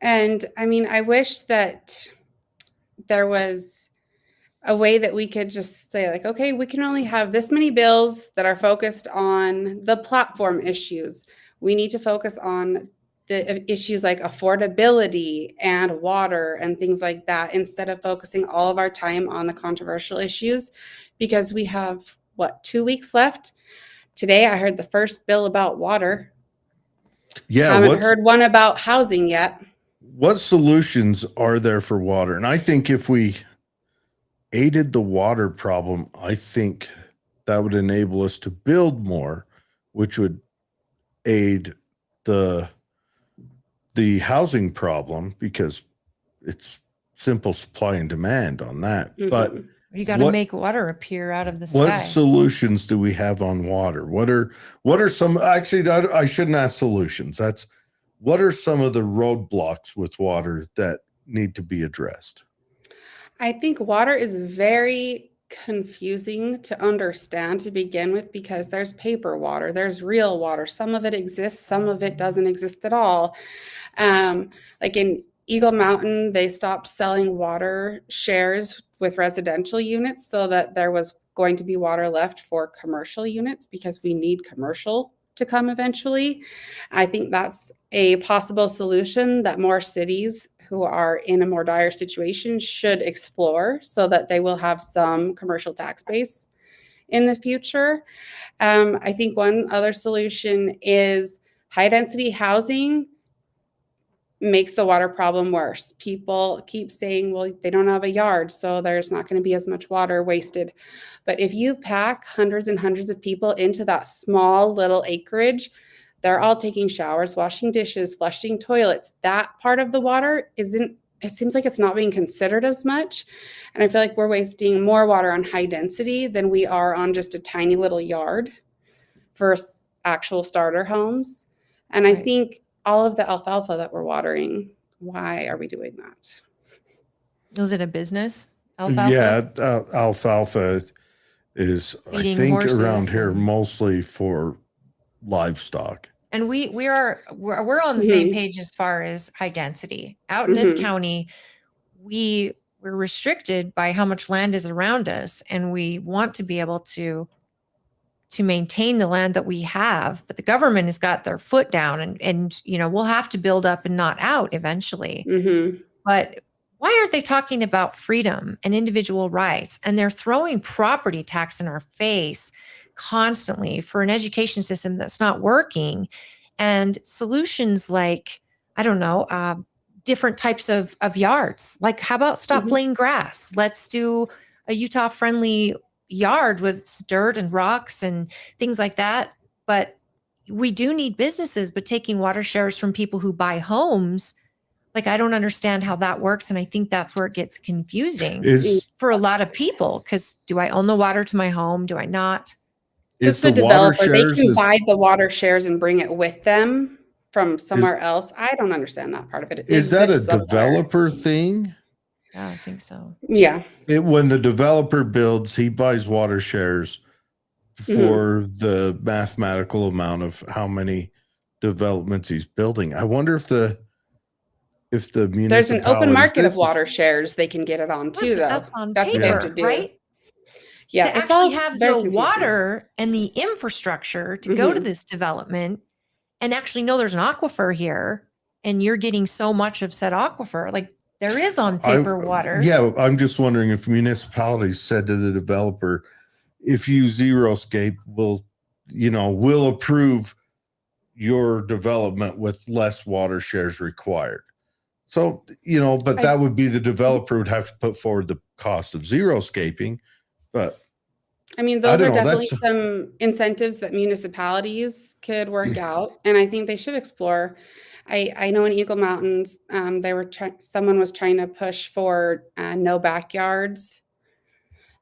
And I mean, I wish that there was a way that we could just say, like, okay, we can only have this many bills that are focused on the platform issues. We need to focus on the issues like affordability and water and things like that, instead of focusing all of our time on the controversial issues, because we have, 2 weeks left? Today, I heard the first bill about water. Yeah. Haven't heard one about housing yet. What solutions are there for water? And I think if we aided the water problem, I think that would enable us to build more, which would aid the housing problem, because it's simple supply and demand on that. But you got to make water appear out of the sky. What solutions do we have on water? What are some, actually, I shouldn't ask solutions. What are some of the roadblocks with water that need to be addressed? I think water is very confusing to understand to begin with, because there's paper water, there's real water. Some of it exists, some of it doesn't exist at all. Like in Eagle Mountain, they stopped selling water shares with residential units so that there was going to be water left for commercial units, because we need commercial to come eventually. I think that's a possible solution that more cities who are in a more dire situation should explore, so that they will have some commercial tax base in the future. I think one other solution is high density housing makes the water problem worse. People keep saying, well, they don't have a yard, so there's not going to be as much water wasted. But if you pack hundreds and hundreds of people into that small little acreage, they're all taking showers, washing dishes, flushing toilets. That part of the water it seems like it's not being considered as much. And I feel like we're wasting more water on high density than we are on just a tiny little yard for actual starter homes. And I think all of the alfalfa that we're watering, why are we doing that? Was it a business? Alfalfa? Yeah, alfalfa. is, I Feeding think, around horses here and- mostly for livestock. And we're on the same page as far as high density. Out in this county, we're restricted by how much land is around us, and we want to be able to maintain the land that we have, but the government has got their foot down, and we'll have to build up and not out eventually. But why aren't they talking about freedom and individual rights? And they're throwing property tax in our face constantly for an education system that's not working, and solutions like, I don't know, different types of yards. Like, how about stop laying grass? Let's do a Utah friendly yard with dirt and rocks and things like that. But we do need businesses, but taking water shares from people who buy homes, like, I don't understand how that works. And I think that's where it gets confusing for a lot of people. Because do I own the water to my home? Do I not? It's the developer. They can buy the water shares and bring it with them from somewhere else. I don't understand that part of it. Is that a developer thing? Yeah, I think so. Yeah. When the developer builds, he buys water shares for the mathematical amount of how many developments he's building. I wonder if the municipality, there's an open market of water shares they can get it on too, though. That's on That's paper, what they have to do. right? Yeah, to it's all actually have very the confusing. water and the infrastructure to go to this development and actually know there's an aquifer here and you're getting so much of said aquifer. Like, there is on paper water. Yeah, I'm just wondering if municipalities said to the developer, if you zero-scape, we'll approve your development with less water shares required. So, but that would be the developer would have to put forward the cost of zero-scaping. But I mean, those are definitely some incentives that municipalities could work out, and I think they should explore. I know in Eagle Mountains, someone was trying to push for no backyards,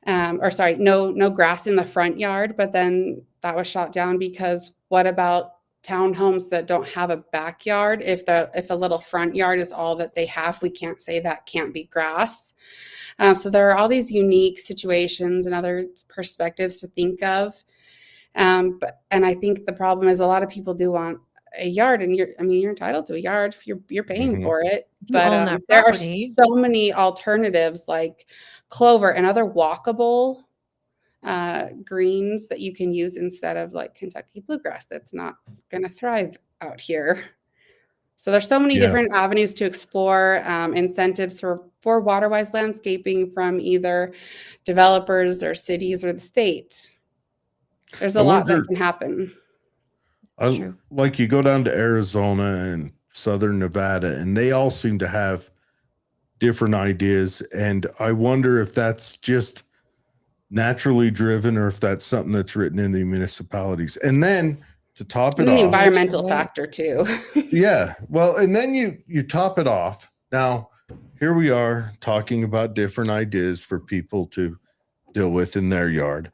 no grass in the front yard, but then that was shot down because what about townhomes that don't have a backyard? If the little front yard is all that they have, we can't say that can't be grass. So there are all these unique situations and other perspectives to think of. And I think the problem is a lot of people do want a yard, and you're entitled to a yard if you're paying for it. But there are so many alternatives like clover and other walkable greens that you can use instead of like Kentucky bluegrass that's not going to thrive out here. So there's so many different avenues to explore, incentives for water-wise landscaping from either developers or cities or the state. There's a lot that can happen. Like, you go down to Arizona and Southern Nevada, and they all seem to have different ideas. And I wonder if that's just naturally driven or if that's something that's written in the municipalities. And then to top it off, the environmental factor too. Yeah. Well, and then you top it off. Now, here we are talking about different ideas for people to deal with in their yard.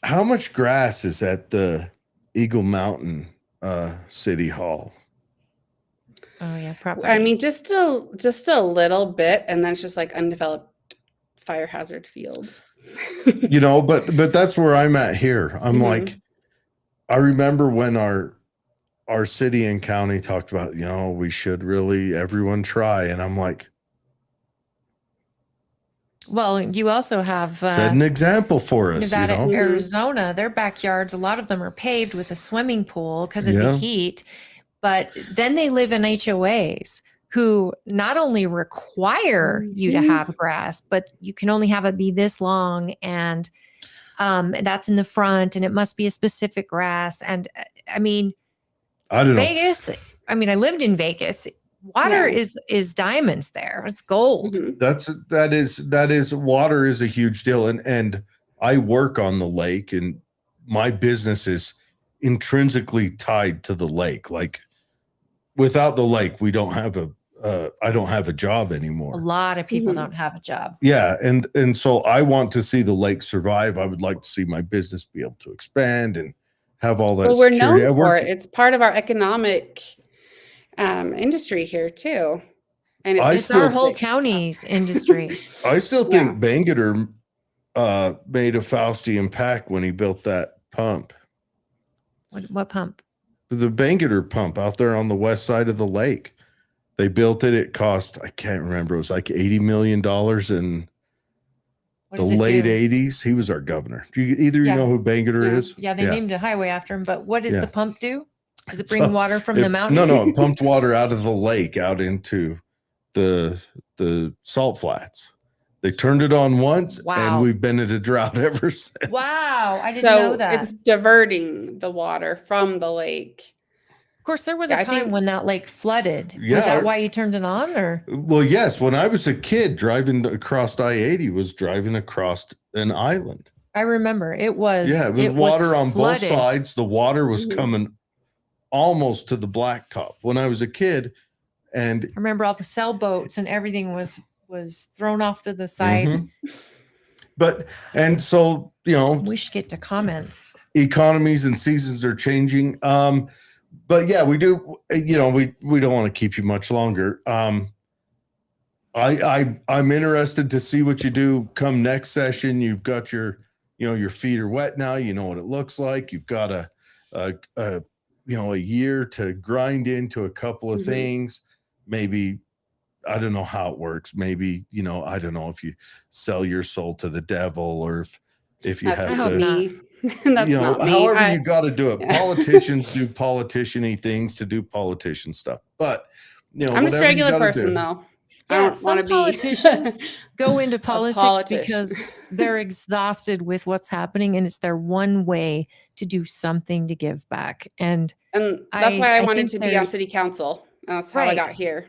How much grass is at the Eagle Mountain City Hall? Oh yeah, probably. I mean, just a little bit, and then it's just like undeveloped fire hazard field. But that's where I'm at here. I'm like, I remember when our city and county talked about, we should really everyone try, and I'm like, well, you also have set an example for us. Nevada and Arizona, their backyards, a lot of them are paved with a swimming pool because of the heat, but then they live in HOAs who not only require you to have grass, but you can only have it be this long, and that's in the front, and it must be a specific grass. And I mean, I don't know. Vegas, I mean, I lived in Vegas. Water is diamonds there. It's gold. That is water is a huge deal. And I work on the lake, and my business is intrinsically tied to the lake. Like, without the lake, I don't have a job anymore. A lot of people don't have a job. Yeah. And so I want to see the lake survive. I would like to see my business be able to expand and have all that. Well, we're known for it. It's part of our economic industry here too. And it's our whole county's industry. I still think Bangerter made a Faustian pact when he built that pump. What pump? The Bangerter pump out there on the west side of the lake. They built it. It cost, I can't remember. It was like $80 million in What the does it late do? 80s. He was our governor. You Yeah. know who Bangerter Yeah. is? Yeah, they named a highway after him, but what does Yeah. the pump do? Does it bring water from the mountain? No, it pumped water out of the lake out into the salt flats. They turned it on once, Wow. and we've been at a drought ever since. Wow, I didn't So know that. it's diverting the water from the lake. Of course, there was Yeah, a I time think- when that lake flooded. Yeah. Was that why you turned it on, or? Well, yes. When I was a kid, driving across I-80 was driving across an island. I remember it was. Yeah, it was water on both flooded. sides. The water was Mhm. coming almost to the blacktop when I was a kid. And I remember all the sailboats and everything was thrown off to the side. Mhm. And so, We should get to comments. economies and seasons are changing. But yeah, we do, we don't want to keep you much longer. I'm interested to see what you do come next session. You've got your feet are wet now. You know what it looks like. You've got a year to grind into a couple of Mhm. things. Maybe, I don't know how it works. Maybe, I don't know if you sell your soul to the devil or if you That's have not to, me. That's not me. however you got to do it. Yeah. Politicians do politician-y things to do politician stuff. But, I'm just a whatever you regular gotta person, do. though. I Yeah, don't some want to be politicians go into a politics politician. because they're exhausted with what's happening, and it's their one way to do something to give back. And And that's why I wanted think to be on there's- city council. That's how I Right. got here.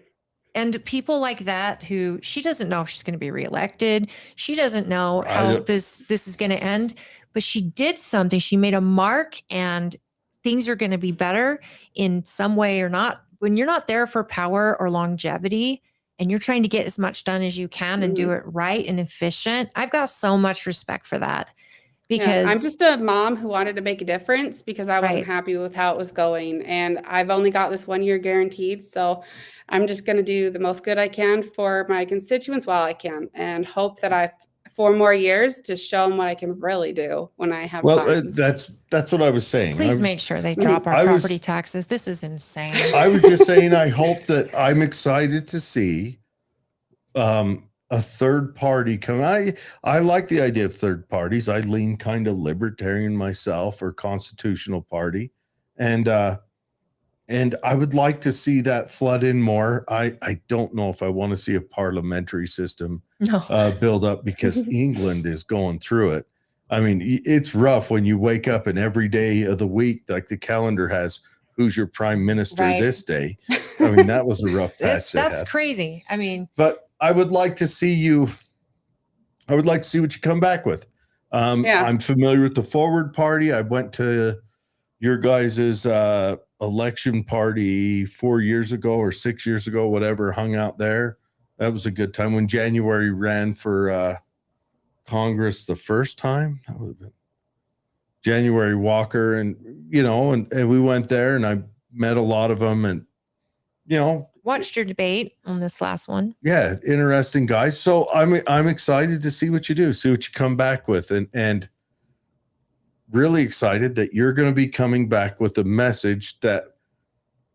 And people like that who she doesn't know if she's going to be reelected. She doesn't know I how don't- this is going to end, but she did something. She made a mark, and things are going to be better in some way or not. When you're not there for power or longevity and you're trying to get as much done as you can and do it right and efficient, I've got so much respect for that. Because I'm just a mom who wanted to make a difference because I wasn't Right. happy with how it was going. And I've only got this 1 year guaranteed. So I'm just going to do the most good I can for my constituents while I can and hope that I 4 more years to show them what I can really do when I have time. that's what I was saying. please I, make sure they drop our I was- property taxes. This is insane. I was just saying, I hope that I'm excited to see a third party come. I like the idea of third parties. I lean kind of libertarian myself, or constitutional party. And I would like to see that flood in more. I don't know if I want to see a parliamentary system No. build up, because England is going through it. I mean, it's rough when you wake up and every day of the week, like the calendar has, who's your prime minister Right. this day. I mean, that was a rough patch. That's crazy. I mean, But I would like to see you. I would like to see what you come back with. Yeah. I'm familiar with the Forward Party. I went to your guys's election party 4 years ago or 6 years ago, whatever, hung out there. That was a good time. When January ran for Congress the first time, that would have been January Walker, and and we went there, and I met a lot of them, and watched your debate on this last one. yeah, interesting guys. So I'm excited to see what you do, see what you come back with, and really excited that you're going to be coming back with a message that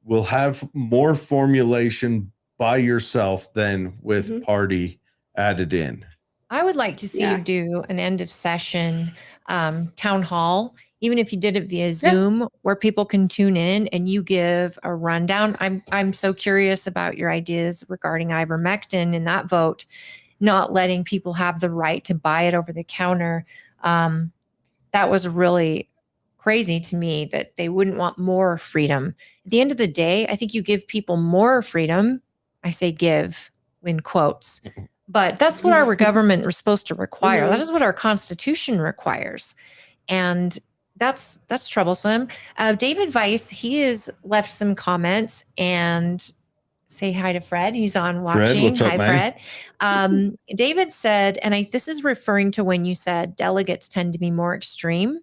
will have more formulation by yourself than with Mhm. party added in. I would like to see Yeah. you do an end of session town hall, even if you did it via Zoom, where people can tune in and you give a rundown. I'm so curious about your ideas regarding ivermectin and that vote, not letting people have the right to buy it over the counter. That was really crazy to me that they wouldn't want more freedom. At the end of the day, I think you give people more freedom. I say give in quotes, but that's what our government is supposed to require. That is what our Constitution requires. And that's troublesome. David Weiss, he has left some comments, and say hi to Fred. He's on watching. Fred, what's up, hi, man? Fred. David said, and this is referring to when you said delegates tend to be more extreme.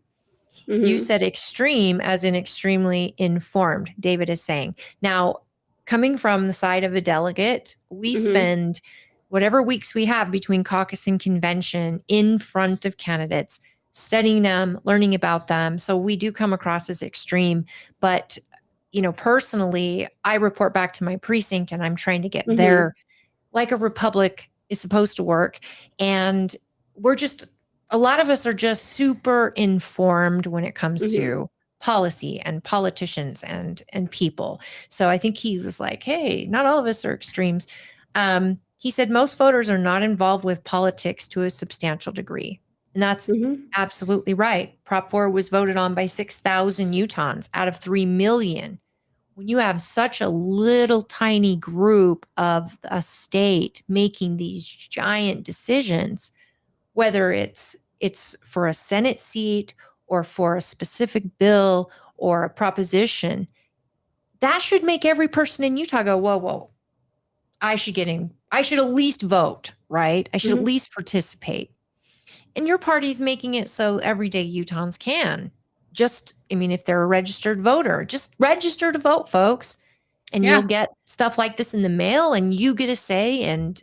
You Mhm. said extreme as in extremely informed, David is saying. Now, coming from the side of a delegate, we Mhm. spend whatever weeks we have between caucus and convention in front of candidates, studying them, learning about them. So we do come across as extreme, but personally, I report back to my precinct and I'm trying to get there like a republic is supposed to work. And a lot of us are just super informed when it comes to policy and politicians and people. So I think he was like, hey, not all of us are extremes. He said most voters are not involved with politics to a substantial degree. And that's absolutely right. Prop 4 was voted on by 6,000 Utahns out of 3 million. When you have such a little tiny group of a state making these giant decisions, whether it's for a Senate seat or for a specific bill or a proposition, that should make every person in Utah go, whoa, I should at least vote, right? I should at least participate. And your party's making it so everyday Utahns can. If they're a registered voter, just register to vote, folks. And you'll get stuff like this in the mail and you get a say. And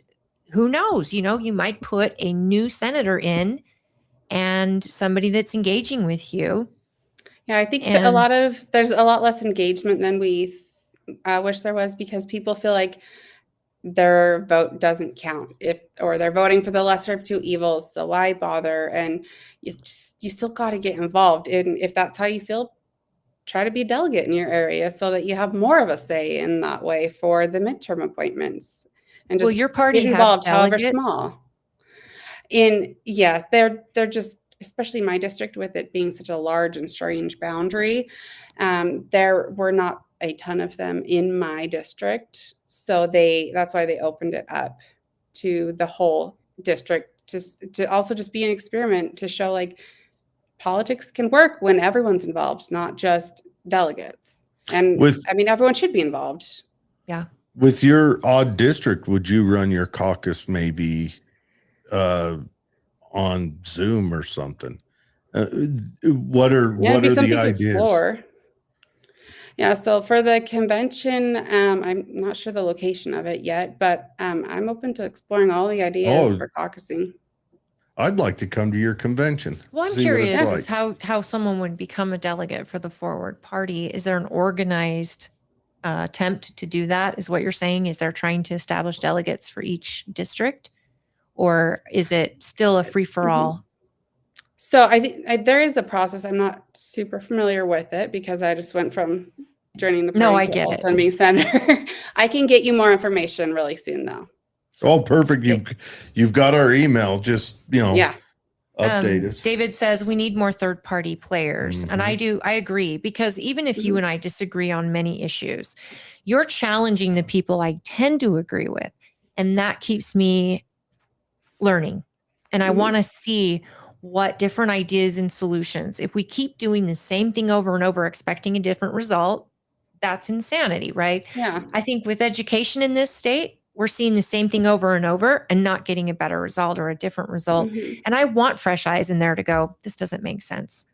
who knows, you might put a new senator in and somebody that's engaging with you. Yeah, I think that there's a lot less engagement than we wish there was, because people feel like their vote doesn't count or they're voting for the lesser of two evils. So why bother? And you still got to get involved. And if that's how you feel, try to be a delegate in your area so that you have more of a say in that way for the midterm appointments. And just your party get involved, however delegates? small. They're just, especially my district, with it being such a large and strange boundary, there were not a ton of them in my district. So that's why they opened it up to the whole district, to also just be an experiment to show like politics can work when everyone's involved, not just delegates. And everyone should be involved. Yeah. With your odd district, would you run your caucus maybe on Zoom or something? What are the ideas? Yeah, so for the convention, I'm not sure the location of it yet, but I'm open to exploring all the ideas for caucusing. I'd like to come to your convention. Well, I'm curious how someone would become a delegate for the Forward Party. Is there an organized attempt to do that? Is what you're saying? Is they're trying to establish delegates for each district? Or is it still a free-for-all? So I think there is a process. I'm not super familiar with it because I just went from joining the party to all of a sudden being senator. I can get you more information really soon, though. Oh, perfect. You've got our email. Just, update us. David says we need more third-party players. And I agree, because even if you and I disagree on many issues, you're challenging the people I tend to agree with. And that keeps me learning. And I want to see what different ideas and solutions. If we keep doing the same thing over and over, expecting a different result, that's insanity, right? Yeah. I think with education in this state, we're seeing the same thing over and over and not getting a better result or a different result. And I want fresh eyes in there to go, this doesn't make sense.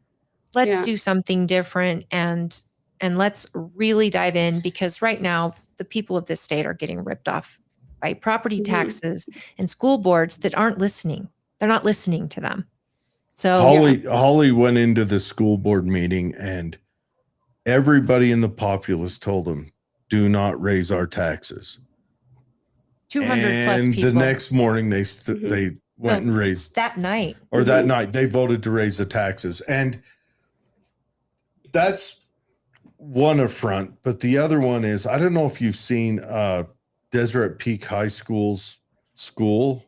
Let's do something different and let's really dive in, because right now the people of this state are getting ripped off by property taxes and school boards that aren't listening. They're not listening to them. So Holly went into the school board meeting and everybody in the populace told them, do not raise our taxes. 200 plus people. The next morning they went and raised that night. Or that night they voted to raise the taxes. And that's one affront. But the other one is, I don't know if you've seen Deseret Peak High School's school.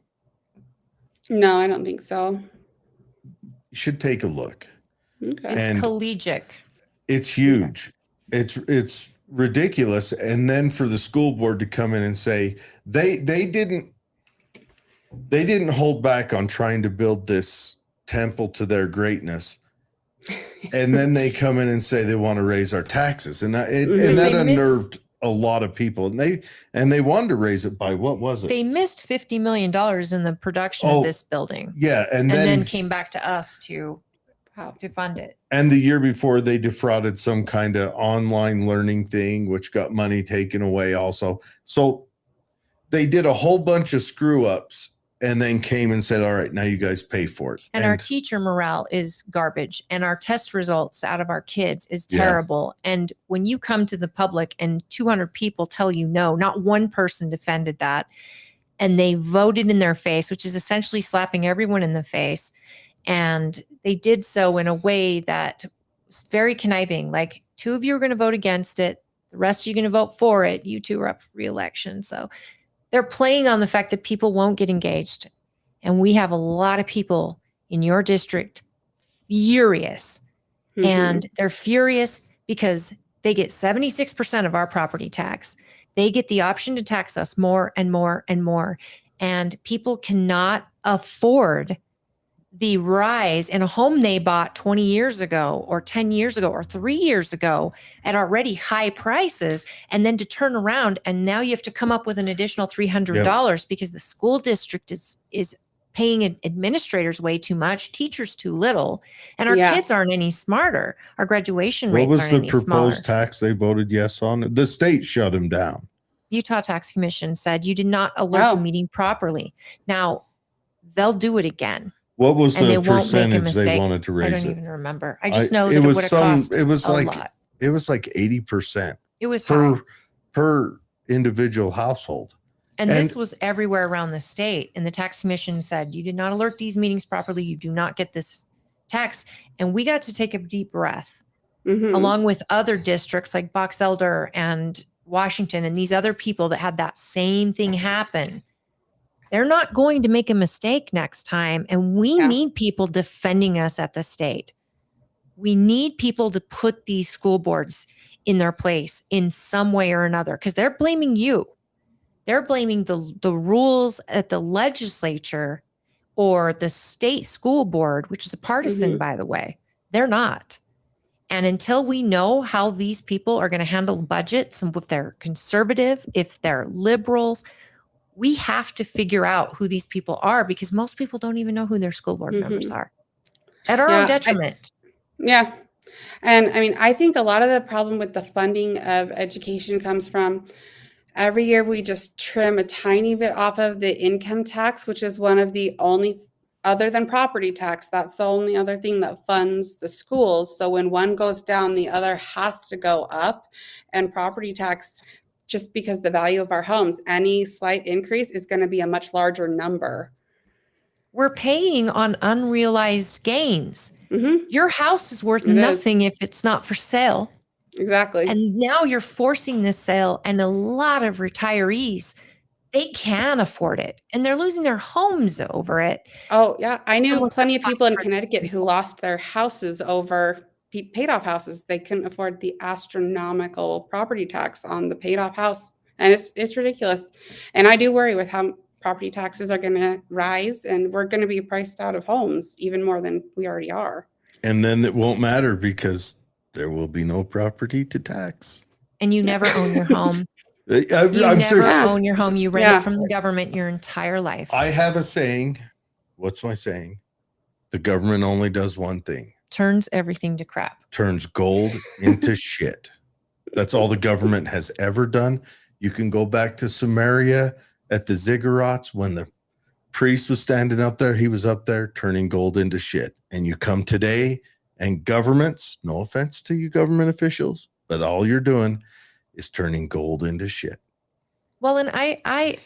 No, I don't think so. You should take a look. Okay. It's collegiate. It's huge. It's ridiculous. And then for the school board to come in and say they didn't hold back on trying to build this temple to their greatness. And then they come in and say they want to raise our taxes. And that unnerved a lot of people. And they wanted to raise it by, what was it? They missed $50 million in the production of this building. Yeah. And then came back to us to fund it. And the year before, they defrauded some kind of online learning thing, which got money taken away also. So they did a whole bunch of screw ups and then came and said, all right, now you guys pay for it. And our teacher morale is garbage. And our test results out of our kids is Yeah. terrible. And when you come to the public and 200 people tell you no, not one person defended that. And they voted in their face, which is essentially slapping everyone in the face. And they did so in a way that was very conniving. Like 2 of you are going to vote against it. The rest of you are going to vote for it. You 2 are up for re-election. So they're playing on the fact that people won't get engaged. And we have a lot of people in your district furious. Mhm. And they're furious because they get 76% of our property tax. They get the option to tax us more and more and more. And people cannot afford the rise in a home they bought 20 years ago or 10 years ago or 3 years ago at already high prices, and then to turn around and now you have to come up with an additional $300 because the school district is paying administrators way too much, teachers too little, and our Yeah. kids aren't any smarter. Our graduation What rates was aren't the any smaller. proposed tax they voted yes on? The state shut him down. Utah Tax Commission said you did not alert the Wow. meeting properly. Now they'll do it again. What was And they the won't make a percentage they mistake. wanted to I raise don't it? even remember. I just know it that it was would have some- cost it was a like- lot. It was like 80% It was high. per individual household. And this and- was everywhere around the state. And the tax commission said, you did not alert these meetings properly. You do not get this tax. And we got to take a deep breath Mhm. along with other districts like Box Elder and Washington and these other people that had that same thing happen. They're not going to make a mistake next time. And we Yeah. need people defending us at the state. We need people to put these school boards in their place in some way or another because they're blaming you. They're blaming the rules at the legislature or the state school board, which is a partisan, Mhm. by the way. They're not. And until we know how these people are going to handle budgets and if they're conservative, if they're liberals, we have to figure out who these people are because most people don't even know who their school board members Mhm. are at our Yeah, own I- detriment. Yeah. And I mean, I think a lot of the problem with the funding of education comes from every year we just trim a tiny bit off of the income tax, which is one of the only, other than property tax, that's the only other thing that funds the schools. So when one goes down, the other has to go up. And property tax, just because the value of our homes, any slight increase is going to be a much larger number. We're paying on unrealized gains. Mhm. Your house is worth It is. nothing if it's not for sale. Exactly. And now you're forcing this sale, and a lot of retirees, they can afford it, and they're losing their homes over it. Oh, yeah. I knew we're plenty of people in fighting for Connecticut who people. lost their houses over paid off houses. They couldn't afford the astronomical property tax on the paid off house. And it's ridiculous. And I do worry with how property taxes are going to rise, and we're going to be priced out of homes even more than we already are. And then it won't matter because there will be no property to tax. And you never own your home. You I'm never serious. own your home. You rent Yeah. it from the government your entire life. I have a saying. What's my saying? The government only does one thing. Turns everything to crap. Turns gold into shit. That's all the government has ever done. You can go back to Samaria at the ziggurats when the priest was standing up there. He was up there turning gold into shit. And you come today and governments, no offense to you government officials, but all you're doing is turning gold into shit. Well, and I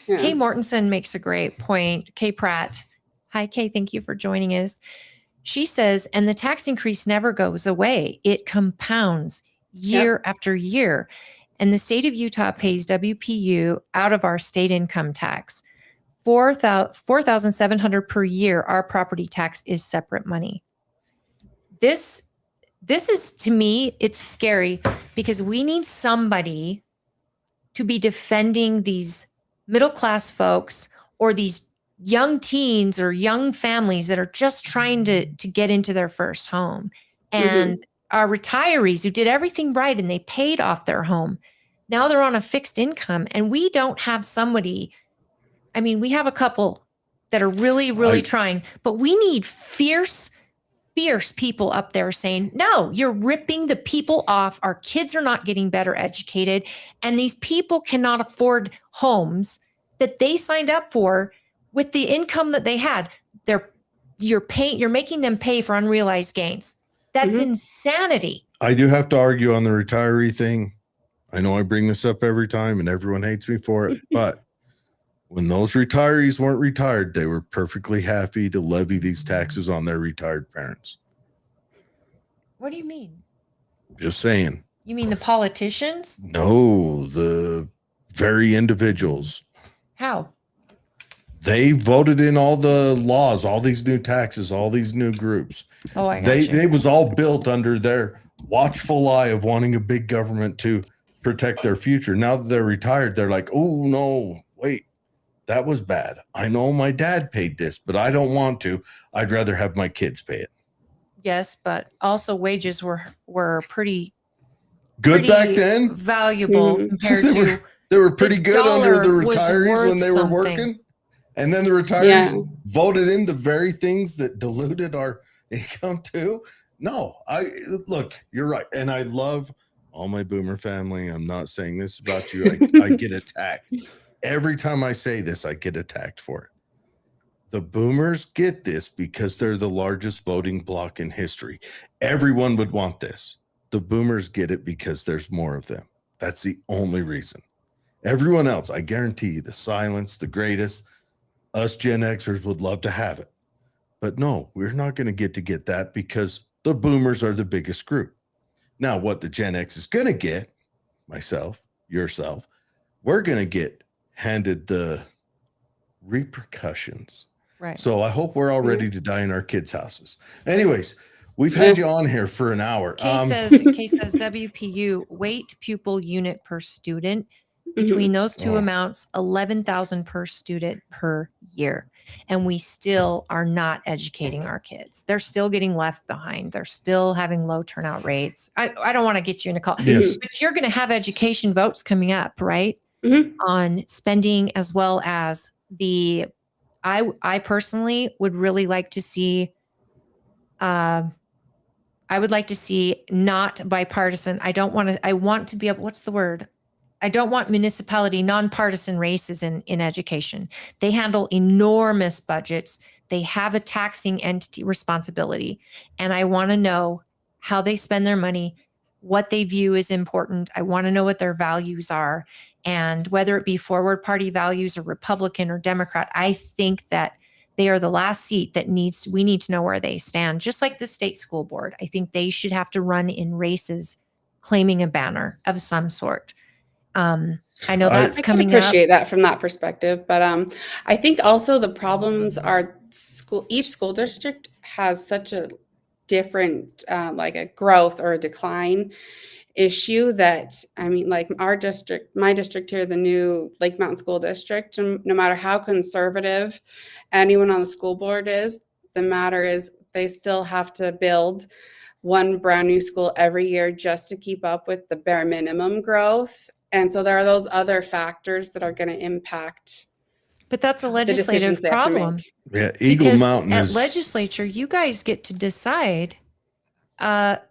Yeah. Kay Mortensen makes a great point. Kay Pratt. Hi, Kay. Thank you for joining us. She says, and the tax increase never goes away. It compounds year after year. And the state of Utah pays WPU out of our state income tax. $4,700 per year. Our property tax is separate money. This is, to me, it's scary because we need somebody to be defending these middle-class folks or these young teens or young families that are just trying to get into their first home. And our retirees who did everything right and they paid off their home. Now they're on a fixed income and we don't have somebody. I mean, we have a couple that are really, really trying, but we need fierce people up there saying, no, you're ripping the people off. Our kids are not getting better educated. And these people cannot afford homes. that they signed up for with the income that they had. You're making them pay for unrealized gains. That's insanity. I do have to argue on the retiree thing. I know I bring this up every time and everyone hates me for it, but when those retirees weren't retired, they were perfectly happy to levy these taxes on their retired parents. What do you mean? Just saying. You mean the politicians? No, the very individuals. How? They voted in all the laws, all these new taxes, all these new groups. Oh, I got you. They was all built under their watchful eye of wanting a big government to protect their future. Now that they're retired, they're like, oh no, wait, that was bad. I know my dad paid this, but I don't want to. I'd rather have my kids pay it. Yes, but also wages were pretty Good back then. valuable compared to they were pretty good under the dollar was retirees when they were worth working. And then the retirees voted in the very things that diluted our income too. No, look, you're right. And I love all my boomer family. I'm not saying this about you. I get attacked. Every time I say this, I get attacked for it. The boomers get this because they're the largest voting bloc in history. Everyone would want this. The boomers get it because there's more of them. That's the only reason. Everyone else, I guarantee you, the silence, the greatest, us Gen Xers would love to have it. But no, we're not going to get that because the boomers are the biggest group. Now, what the Gen X is going to get, myself, yourself, we're going to get handed the repercussions. Right. So I hope we're all ready to die in our kids' houses. Anyways, we've had you on here for an hour. Kay says WPU, weight pupil unit per student. Between those two amounts, 11,000 per student per year. And we still are not educating our kids. They're still getting left behind. They're still having low turnout rates. I don't want to get you in a call, yes, but you're going to have education votes coming up, right? On spending, as well as I personally would really like to see, I would like to see not bipartisan. I want to be able, what's the word? I don't want municipality nonpartisan races in education. They handle enormous budgets. They have a taxing entity responsibility. And I want to know how they spend their money, what they view as important. I want to know what their values are. And whether it be forward party values or Republican or Democrat, I think that they are the last seat that we need to know where they stand. Just like the state school board. I think they should have to run in races claiming a banner of some sort. I know that's coming up. I can appreciate that from that perspective, but I think also the problems are each school district has such a different like a growth or a decline issue that, I mean, like my district here, the new Lake Mountain School District, no matter how conservative anyone on the school board is, the matter is they still have to build one brand new school every year just to keep up with the bare minimum growth. And so there are those other factors that are going to impact. But that's a legislative problem. Yeah, Eagle Mountain at legislature, you guys get to decide,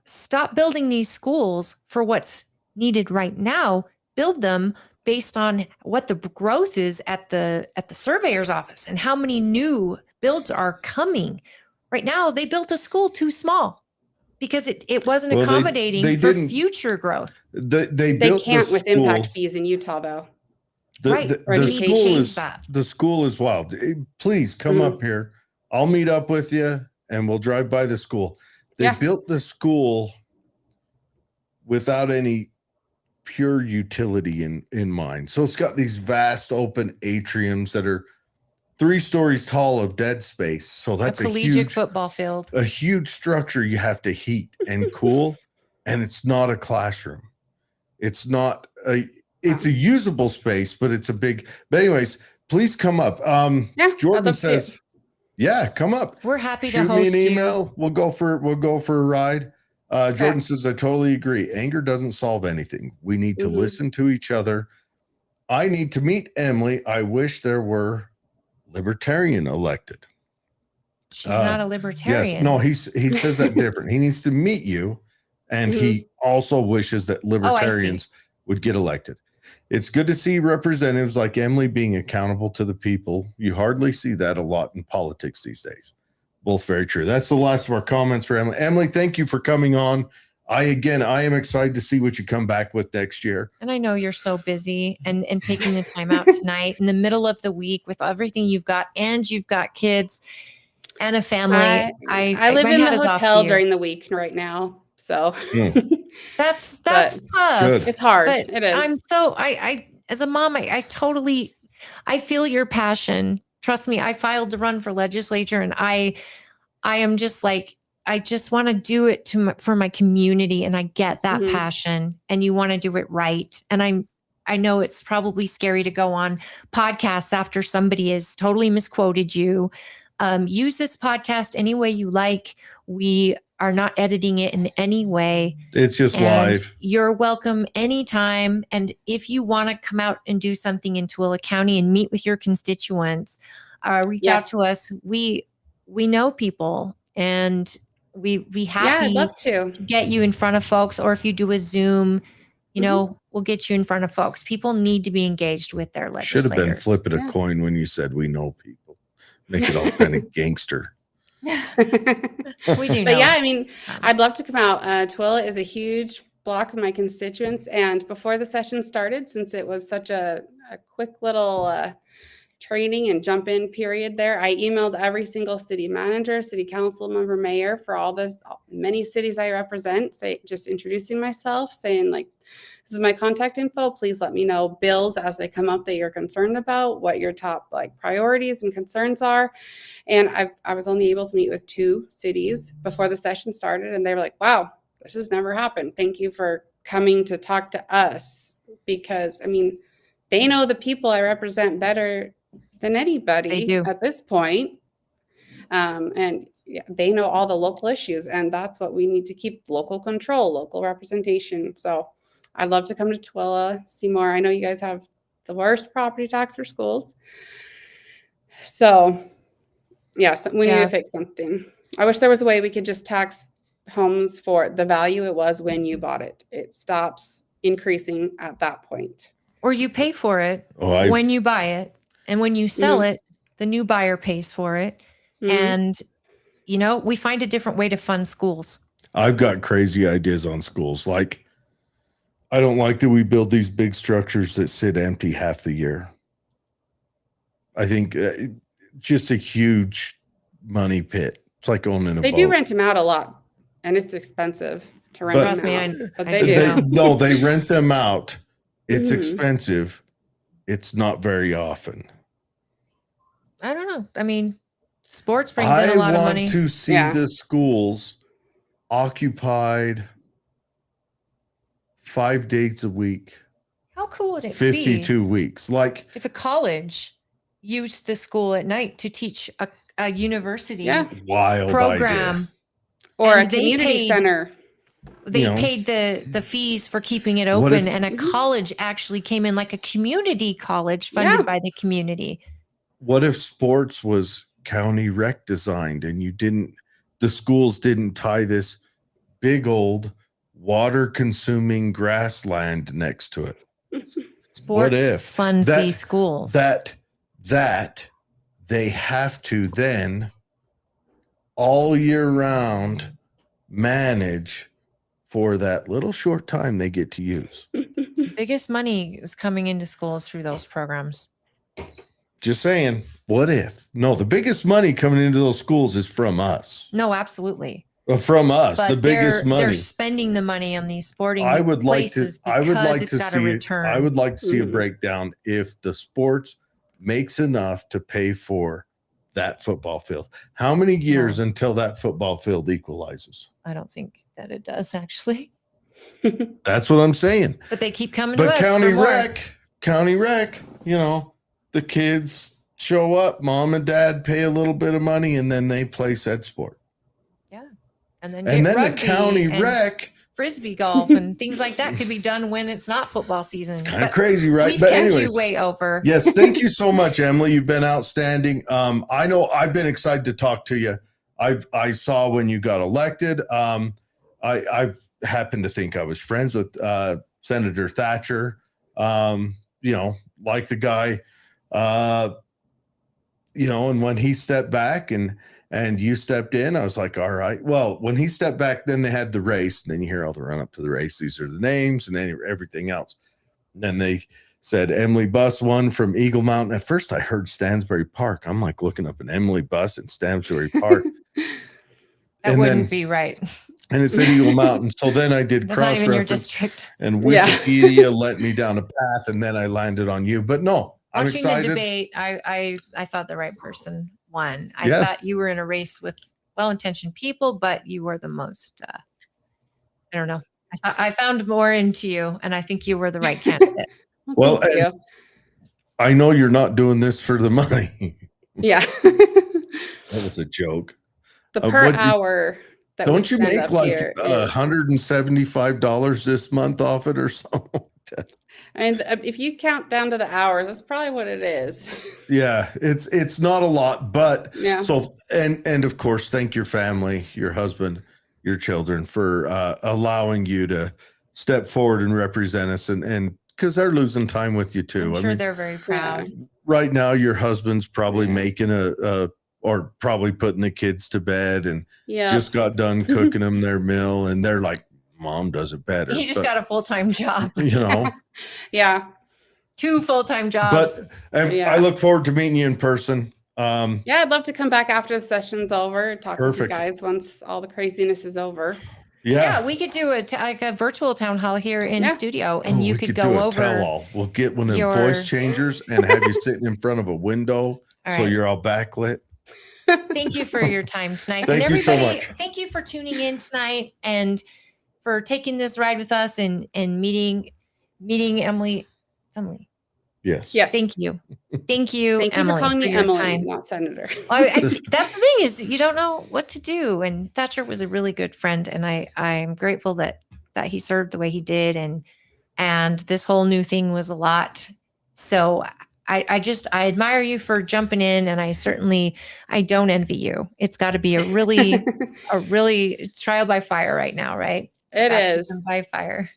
stop building these schools for what's needed right now. Build them based on what the growth is at the surveyor's office and how many new builds are coming. Right now, they built a school too small because it wasn't accommodating for future growth. They can't with impact fees in Utah, though. The school is wild. Please come up here. I'll meet up with you and we'll drive by the school. They built the school without any pure utility in mind. So it's got these vast open atriums that are 3 stories tall of dead space. So that's a collegiate football field. A huge structure you have to heat and cool. And it's not a classroom. It's not it's a usable space, but it's a big, but anyways, please come up. Jordan says, come up. We're happy Shoot to host me an email. you. We'll go for a ride. Jordan says, I totally agree. Anger doesn't solve anything. We need to listen to each other. I need to meet Emily. I wish there were libertarian elected. She's not a libertarian. Yes, no, he says that different. He needs to meet you, and he also wishes that libertarians would get elected. It's good to see representatives like Emily being accountable to the people. You hardly see that a lot in politics these days. Both very true. That's the last of our comments for Emily. Emily, thank you for coming on. I am excited to see what you come back with next year. And I know you're so busy and taking the time out tonight in the middle of the week with everything you've got, and you've got kids and a family. I live my in hat the is off to hotel you. during the week right now. So That's But tough. Good. it's hard. But It is. I'm so I as a mom, I totally I feel your passion. Trust me, I filed to run for legislature, and I am just like, I just want to do it for my community, and I get that Mhm. passion, and you want to do it right. And I know it's probably scary to go on podcasts after somebody has totally misquoted you. Use this podcast any way you like. We are not editing it in any way. It's just And live. you're welcome anytime. And if you want to come out and do something in Tooele County and meet with your constituents, reach out Yes. to us. We know people, and we Yeah, happy I'd love to. to get you in front of folks. Or if you do a Zoom, we'll get you in front of folks. People need to be engaged with their Should have been legislators. flipping Yeah. a coin when you said we know people. Make it all kind of gangster. We do know. But yeah, I mean, Um, I'd love to come out. Tooele is a huge block of my constituents. And before the session started, since it was such a quick little training and jump in period there, I emailed every single city manager, city council member, mayor for all this, many cities I represent, just introducing myself, saying like, this is my contact info. Please let me know bills as they come up that you're concerned about, what your top like priorities and concerns are. And I was only able to meet with 2 cities before the session started, and they were like, wow, this has never happened. Thank you for coming to talk to us, because I mean, they know the people I represent better than anybody They do. at this point. And yeah, they know all the local issues, and that's what we need to keep: local control, local representation. So I'd love to come to Tooele, see more. I know you guys have the worst property tax for schools. So yes, we need Yeah. to fix something. I wish there was a way we could just tax homes for the value it was when you bought it. It stops increasing at that point. Or you pay for it Oh, when you buy it, and when you sell Mhm. it, the new buyer pays for it. Mhm. And we find a different way to fund schools. I've got crazy ideas on schools. Like, I don't like that we build these big structures that sit empty half the year. I think just a huge money pit. It's like owning a They boat. do rent them out a lot, and it's expensive to rent But- Trust them me, out. But I they do do. know. No, they rent them out. It's Mhm. expensive. It's not very often. I don't know. I mean, sports brings in a lot of I money. want to see Yeah. the schools occupied 5 days a week, How cool would it be 52 weeks. Like, if a college used the school at night to teach a university Yeah. wild program? idea. Or a And they community paid- center. They You know. paid the fees for keeping it What open, if- and a Mhm. college actually came in like a community college funded Yeah. by the community. What if sports was county rec designed and the schools didn't tie this big old water consuming grassland next to it? Sports if funds that- these schools. That they have to then all year round manage for that little short time they get to use. The biggest money is coming into schools through those programs. Just saying, what if? No, the biggest money coming into those schools is from us. No, absolutely. From us, But the biggest they're money. spending the money on these sporting I would like to. places I would because like it's to got a see. return. I would like to see a Mhm. breakdown if the sports makes enough to pay for that football field. How many years until that football field equalizes? I don't think that it does actually. That's what I'm saying. But they keep coming to But us county for more. rec, the kids show up, mom and dad pay a little bit of money, and then they play said sport. And then, And get then the rugby county and rec, frisbee golf and things like that could be done when it's not football season. it's kind of But crazy, right? We've But kept anyways, you way over. yes, thank you so much, Emily. You've been outstanding. I know I've been excited to talk to you. I saw when you got elected. I happen to think I was friends with Senator Thatcher You know, like the guy, you know, and when he stepped back and you stepped in, I was like, all right. Well, when he stepped back, then they had the race, and then you hear all the run up to the race. These are the names and then everything else. And then they said Emily Bus won from Eagle Mountain. At first I heard Stansbury Park. I'm like looking up an Emily Bus in Stansbury Park. That wouldn't be right. And it said Eagle Mountain. So then I did That's not even your cross-reference, district. and Yeah. Wikipedia let me down a path, and then I landed on you. But no, I'm Watching excited. the debate, I thought the right person won. I Yeah. thought you were in a race with well-intentioned people, but you were the most, I don't know. I found more into you, and I think you were the right candidate. Well, Thank you. I know you're not doing this for the money. Yeah. That was a joke. The per what do you- hour that we Don't you spend make up like here is- $175 this month off it or something? and if you count down to the hours, that's probably what it is. Yeah, it's not a lot, but Yeah. so and of course, thank your family, your husband, your children for allowing you to step forward and represent us, and because they're losing time with you too. I'm I sure mean, they're very proud. right now your husband's probably Yeah. making or probably putting the kids to bed and Yeah. just got done cooking them their meal, and they're like, Mom does it better. He just But, got a full-time job, you know, Yeah. 2 full-time jobs. but and Yeah. I look forward to meeting you in person. Yeah, I'd love to come back after the session's over, talk with you Perfect. guys once all the craziness is over. Yeah, we could do like a virtual town hall here in Yeah. studio, and Oh, you we could do go a over. tell-all. We'll get one of them your- voice changers and have you sitting in front of a window All so right. you're all backlit. Thank you for your time tonight. Thank and you so everybody, much. thank you for tuning in tonight and for taking this ride with us and meeting Emily. It's Emily. Yes. Yes. Thank you. Thank you, Thank you Emily, for calling me your Emily, time. not Senator. That's the thing is you don't know what to do. And Thatcher was a really good friend. And I'm grateful that he served the way he did. And this whole new thing was a lot. So I admire you for jumping in, and I don't envy you. It's got to be a really trial by fire right now, right? It Baptism is. by fire.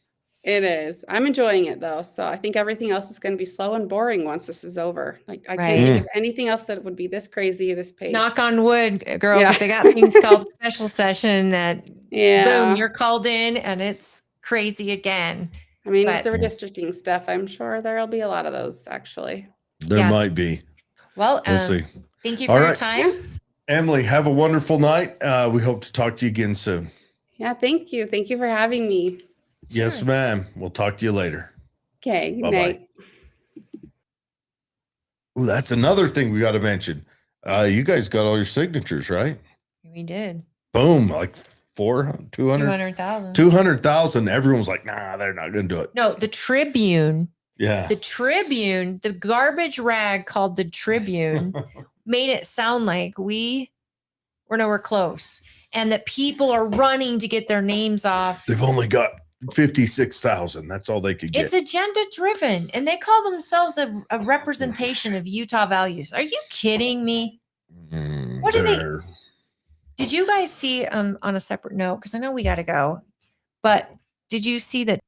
It is. I'm enjoying it though. So I think everything else is going to be slow and boring once this is over. Like I Right. can't think of anything else that would be this crazy, this pace. Knock on wood, girl, Yeah. because they got things called special session that Yeah. boom, you're called in and it's crazy again. I mean, but- with the redistricting stuff, I'm sure there'll be a lot of those actually. There Yeah. might be. Well, We'll see. thank you for All your right. time. Emily, have a wonderful night. We hope to talk to you again soon. Yeah. Thank you. Thank you for having me. Yes, Sure. ma'am. We'll talk to you later. Okay. Good Bye-bye. night. Oh, that's another thing we got to mention. You guys got all your signatures, right? We did. Boom, like 200, 200,000. 200,000. Everyone's like, nah, they're not going to do it. No, the Tribune, Yeah. the garbage rag called the Tribune made it sound like we're nowhere close and that people are running to get their names off. They've only got 56,000. That's all they could get. It's agenda driven, and they call themselves a representation of Utah values. Are you kidding me? What do they- They're- Did you guys see on a separate note? Because I know we got to go, but did you see that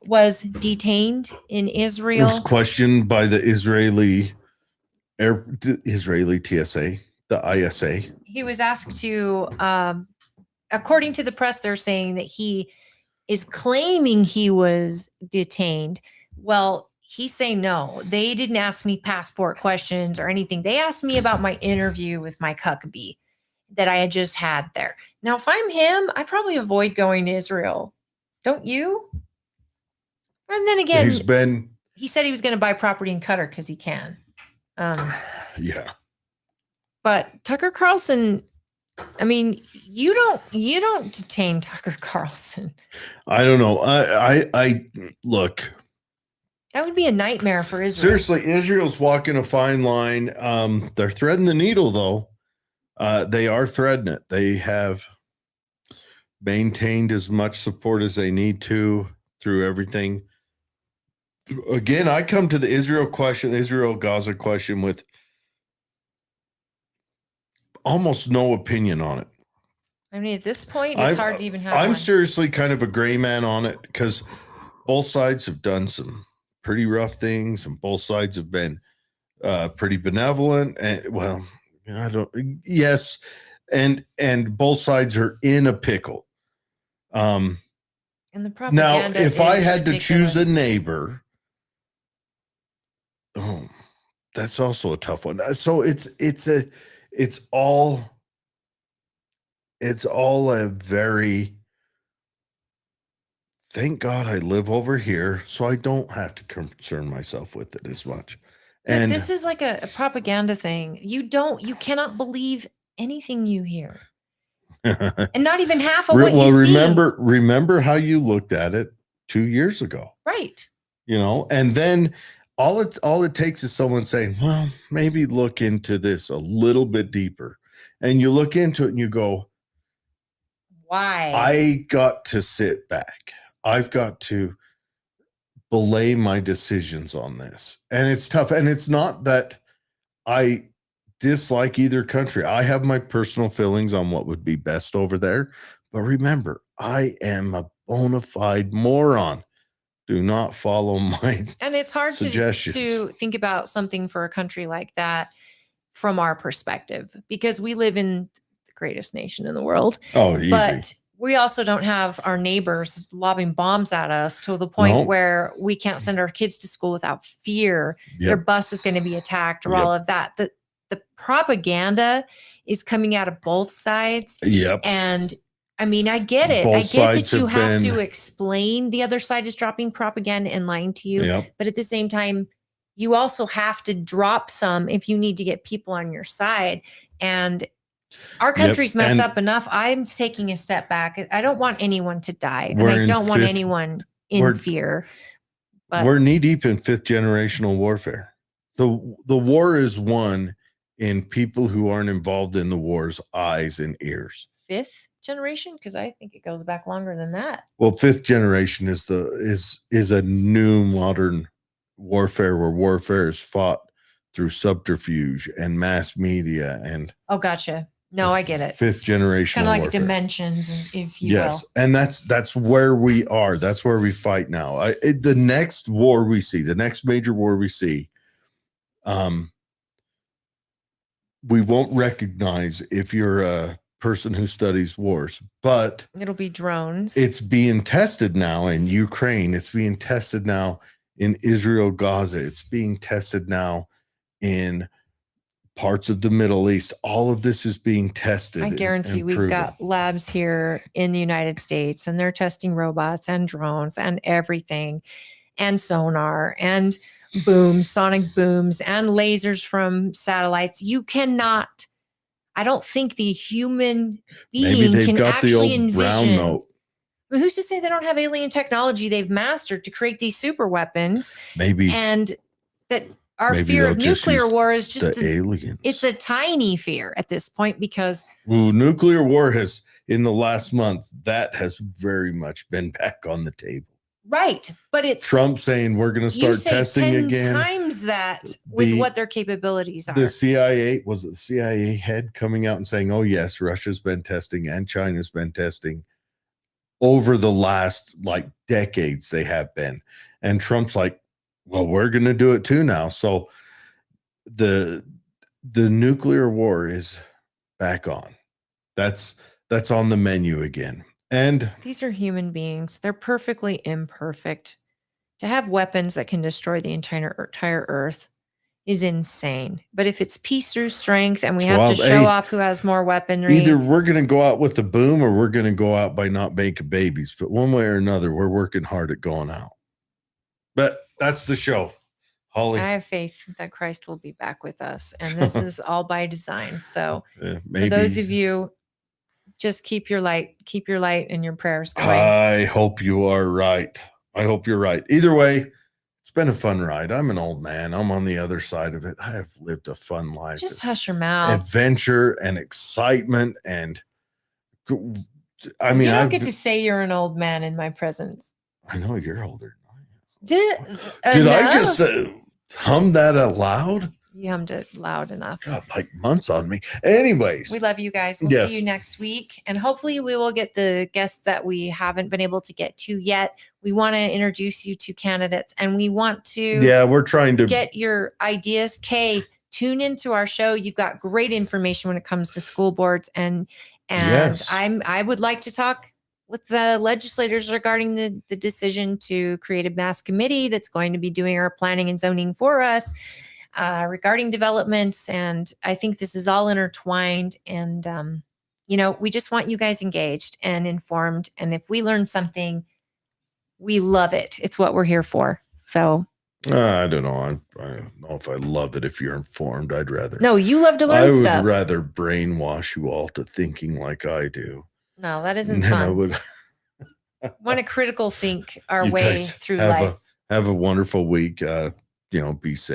was detained in It Israel? was questioned by the Israeli TSA, the ISA. He was asked to, according to the press, they're saying that he is claiming he was detained. Well, he's saying no. They didn't ask me passport questions or anything. They asked me about my interview with Mike Huckabee that I had just had there. Now, if I'm him, I probably avoid going to Israel. Don't you? And then again, He's been, he said he was going to buy property in Qatar because he can. yeah. But Tucker Carlson, I mean, you don't detain Tucker Carlson. I don't know. I look, That would be a nightmare for Israel. seriously, Israel's walking a fine line. They're threading the needle, though. They are threading it. They have maintained as much support as they need to through everything. Again, I come to the Israel Gaza question with almost no opinion on it. I mean, at this point, it's I'm- hard to even have I'm one. seriously kind of a gray man on it because both sides have done some pretty rough things, and both sides have been pretty benevolent. And well, I don't. Yes, and both sides are in a pickle. And the Now, propaganda if I is had to choose a ridiculous. neighbor, oh, that's also a tough one. So it's all a very, thank God I live over here, so I don't have to concern myself with it as much. But And this is like a propaganda thing. You cannot believe anything you hear. And not even half of what you see. remember how you looked at it 2 years ago. Right. And then all it takes is someone saying, well, maybe look into this a little bit deeper. And you look into it and you go, why? I got to sit back. I've got to belay my decisions on this. And it's tough. And it's not that I dislike either country. I have my personal feelings on what would be best over there. But remember, I am a bona fide moron. Do not follow my and it's hard suggestions. to think about something for a country like that from our perspective, because we live in the greatest nation in the world. Oh, easy. But we also don't have our neighbors lobbing bombs at us to the point where we can't send our kids to school without fear. Their bus is going to be attacked or all of that. The propaganda is coming out of both sides. And I mean, I get it. I get that you have to explain the other side is dropping propaganda and lying to you. But at the same time, you also have to drop some if you need to get people on your side. And our country's messed up enough. I'm taking a step back. I don't want anyone to die. And I don't want anyone in fear. But we're knee deep in 5th generational warfare. The war is won in people who aren't involved in the war's eyes and ears. 5th generation? Because I think it goes back longer than that. Well, 5th generation is a new modern warfare where warfare is fought through subterfuge and mass media and. Oh, gotcha. No, I get it. 5th generation. Kind of like warfare. Dimensions, if you will. And that's where we are. That's where we fight now. The next war we see, the next major war we see, we won't recognize if you're a person who studies wars, but it'll be drones. It's being tested now in Ukraine. It's being tested now in Israel, Gaza. It's being tested now in parts of the Middle East. All of this is being tested. I guarantee we've got labs here in the United States, and they're testing robots and drones and everything, and sonar and booms, sonic booms, and lasers from satellites. You cannot, I don't think the human being can actually envision. But who's to say they don't have alien technology they've mastered to create these super weapons? Maybe. And that our fear of nuclear war is just aliens. It's a tiny fear at this point because nuclear war has, in the last month, that has very much been back on the table. Right. But it's Trump saying we're going to start testing 10 again. Times that with what their capabilities are. The CIA head coming out and saying, oh, yes, Russia's been testing and China's been testing over the last decades. They have been. And Trump's like, well, we're going to do it too now. So the nuclear war is back on. That's on the menu again. And these are human beings. They're perfectly imperfect. To have weapons that can destroy the entire Earth is insane. But if it's peace through strength and we have to show off who has more weaponry. Either we're going to go out with the boom or we're going to go out by not making babies. But one way or another, we're working hard at going out. But that's the show. Holly. I have faith that Christ will be back with us. And this is all by design. So maybe. For those of you, just keep your light and your prayers going. I hope you are right. I hope you're right. Either way, it's been a fun ride. I'm an old man. I'm on the other side of it. I have lived a fun life. Just hush your mouth. Adventure and excitement. And I mean, you don't get to say you're an old man in my presence. I know you're older. Did I just hum that out loud? You hummed it loud enough. God, like months on me. Anyways, We love you guys. We'll Yes. see you next week. And hopefully we will get the guests that we haven't been able to get to yet. We want to introduce you to candidates and we want to yeah, we're trying to get your ideas. Kay, tune into our show. You've got great information when it comes to school boards. And Yes. I would like to talk with the legislators regarding the decision to create a mass committee that's going to be doing our planning and zoning for us. Regarding developments. And I think this is all intertwined. And, we just want you guys engaged and informed. And if we learn something, we love it. It's what we're here for. So I don't know. I don't know if I love it if you're informed. I'd rather. no, you love to I learn would stuff. rather brainwash you all to thinking like I do. No, that isn't Then I fun. would. Want to critical think our You way guys through have life. have a wonderful week. Be safe.